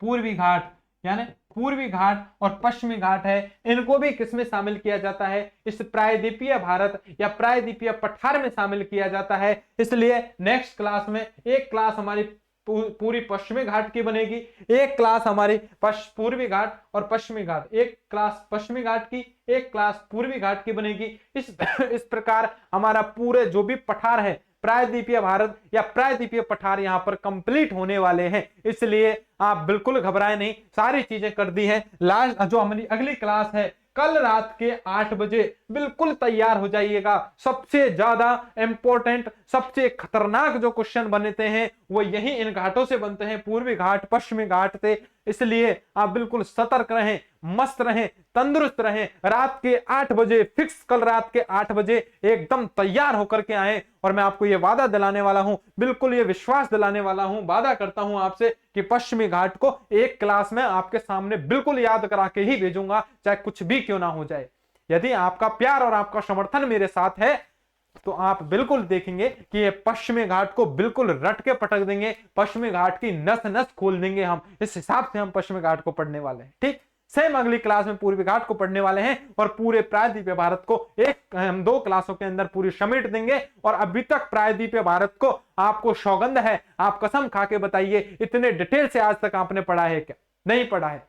पूर्वी घाट, यानी पूर्वी घाट और पश्चिमी घाट है, इनको भी किसमें शामिल किया जाता है, इस प्रायद्वीपीय भारत या प्रायद्वीपीय पठार में शामिल किया जाता है। इसलिए नेक्स्ट क्लास में एक क्लास हमारी पूरी पश्चिमी घाट की बनेगी, एक क्लास हमारी पूर्वी घाट और पश्चिमी घाट, एक क्लास पश्चिमी घाट की, एक क्लास पूर्वी घाट की बनेगी। इस प्रकार हमारा पूरे जो भी पठार है प्रायद्वीपीय भारत या प्रायद्वीपीय पठार यहां पर कंप्लीट होने वाले हैं। इसलिए आप बिल्कुल घबराए नहीं, सारी चीजें कर दी है। लास्ट जो हमारी अगली क्लास है कल रात के 8 बजे, बिल्कुल तैयार हो जाइएगा। सबसे ज्यादा इंपॉर्टेंट, सबसे खतरनाक जो क्वेश्चन बनते हैं वो यही इन घाटों से बनते हैं, पूर्वी घाट पश्चिमी घाट से। इसलिए आप बिल्कुल सतर्क रहें, मस्त रहें, तंदुरुस्त रहें। रात के 8 बजे फिक्स, कल रात के 8 बजे एकदम तैयार होकर के आए। और मैं आपको ये वादा दिलाने वाला हूं, बिल्कुल ये विश्वास दिलाने वाला हूं, वादा करता हूं आपसे कि पश्चिमी घाट को एक क्लास में आपके सामने बिल्कुल याद करा के ही भेजूंगा, चाहे कुछ भी क्यों ना हो जाए। यदि आपका प्यार और आपका समर्थन मेरे साथ है तो आप बिल्कुल देखेंगे कि ये पश्चिमी घाट को बिल्कुल रट के पटक देंगे, पश्चिमी घाट की नस नस खोल देंगे। हम इस हिसाब से हम पश्चिमी घाट को पढ़ने वाले हैं। ठीक, सेम अगली क्लास में पूर्वी घाट को पढ़ने वाले हैं और पूरे प्रायद्वीपीय भारत को हम 2 क्लासों के अंदर पूरी समेट देंगे। और अभी तक प्रायद्वीपीय भारत को आपको सौगंध है, आप कसम खा के बताइए इतने डिटेल से आज तक आपने पढ़ा है क्या? नहीं पढ़ा है।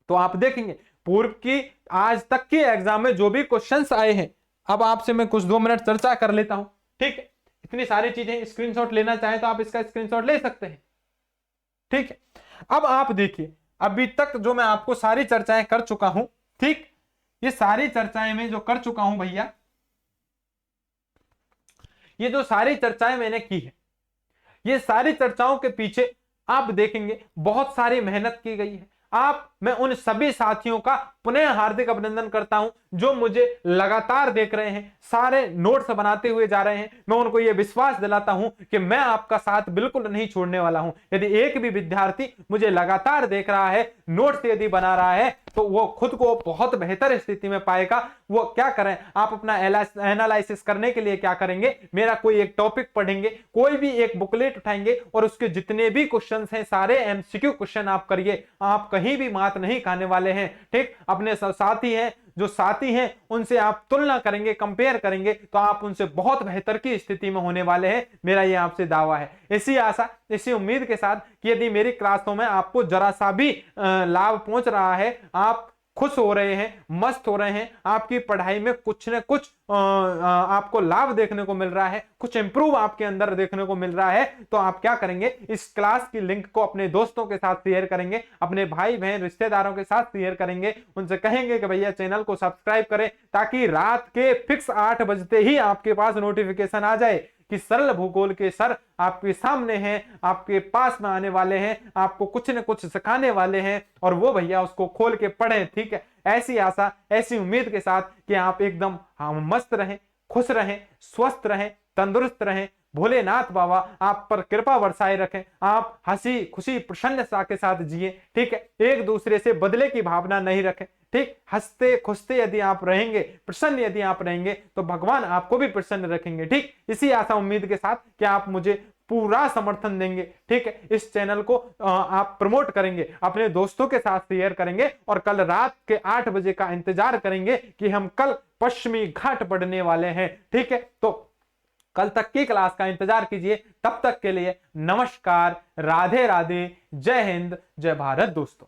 तो आप देखेंगे पूर्व की आज तक की एग्जाम में जो भी क्वेश्चंस आए हैं, अब आपसे मैं कुछ 2 मिनट चर्चा कर लेता हूं। ठीक है, इतनी सारी चीजें, स्क्रीनशॉट लेना चाहें तो आप इसका स्क्रीनशॉट ले सकते हैं। ठीक है, अब आप देखिए अभी तक जो मैं आपको सारी चर्चाएं कर चुका हूं, ठीक, ये सारी चर्चाएं मैं जो कर चुका हूं भैया, ये जो सारी चर्चाएं मैंने की है, ये सारी चर्चाओं के पीछे आप देखेंगे बहुत सारी मेहनत की गई है। मैं उन सभी साथियों का पुनः हार्दिक अभिनंदन करता हूं जो मुझे लगातार देख रहे हैं, सारे नोट्स बनाते हुए जा रहे हैं। मैं उनको यह विश्वास दिलाता हूं कि मैं आपका साथ बिल्कुल नहीं छोड़ने वाला हूं। यदि एक भी विद्यार्थी मुझे लगातार देख रहा है, नोट्स यदि बना रहा है, तो वो खुद को बहुत बेहतर स्थिति में पाएगा। वो क्या करें, आप अपना एनालिसिस करने के लिए क्या करेंगे, मेरा कोई एक टॉपिक पढ़ेंगे, कोई भी एक बुकलेट उठाएंगे और उसके जितने भी क्वेश्चन हैं सारे एमसीक्यू क्वेश्चन आप करिए। आप कहीं भी मात नहीं खाने वाले हैं। ठीक, अपने साथी हैं, जो साथी हैं उनसे आप तुलना करेंगे, कंपेयर करेंगे तो आप उनसे बहुत बेहतर की स्थिति में होने वाले हैं। मेरा ये आपसे दावा है। इसी आशा, इसी उम्मीद के साथ कि यदि मेरी क्लासों में आपको जरा सा भी लाभ पहुंच रहा है, आप खुश हो रहे हैं, मस्त हो रहे हैं, आपकी पढ़ाई में कुछ न कुछ आपको लाभ देखने को मिल रहा है, कुछ इंप्रूव आपके अंदर देखने को मिल रहा है, तो आप क्या करेंगे, इस क्लास की लिंक को अपने दोस्तों के साथ शेयर करेंगे, अपने भाई बहन रिश्तेदारों के साथ शेयर करेंगे, उनसे कहेंगे कि भैया चैनल को सब्सक्राइब करें, ताकि रात के फिक्स 8 बजते ही आपके पास नोटिफिकेशन आ जाए कि सरल भूगोल के सर आपके सामने हैं, आपके पास में आने वाले हैं, आपको कुछ न कुछ सिखाने वाले हैं, और वो भैया उसको खोल के पढ़ें। ठीक है, ऐसी आशा, ऐसी उम्मीद के साथ कि आप एकदम मस्त रहें, खुश रहें, स्वस्थ रहें, तंदुरुस्त रहें, भोलेनाथ बाबा आप पर कृपा बरसाए रखें, आप हंसी खुशी प्रसन्नता के साथ जिए। ठीक है, एक दूसरे से बदले की भावना नहीं रखें। ठीक, हंसते खुशते यदि आप रहेंगे, प्रसन्न यदि आप रहेंगे, तो भगवान आपको भी प्रसन्न रखेंगे। ठीक, इसी आशा उम्मीद के साथ कि आप मुझे पूरा समर्थन देंगे। ठीक है, इस चैनल को आप प्रमोट करेंगे, अपने दोस्तों के साथ शेयर करेंगे, और कल रात के 8 बजे का इंतजार करेंगे कि हम कल पश्चिमी घाट पढ़ने वाले हैं। ठीक है, तो कल तक की क्लास का इंतजार कीजिए। तब तक के लिए नमस्कार, राधे राधे, जय हिंद, जय भारत दोस्तों।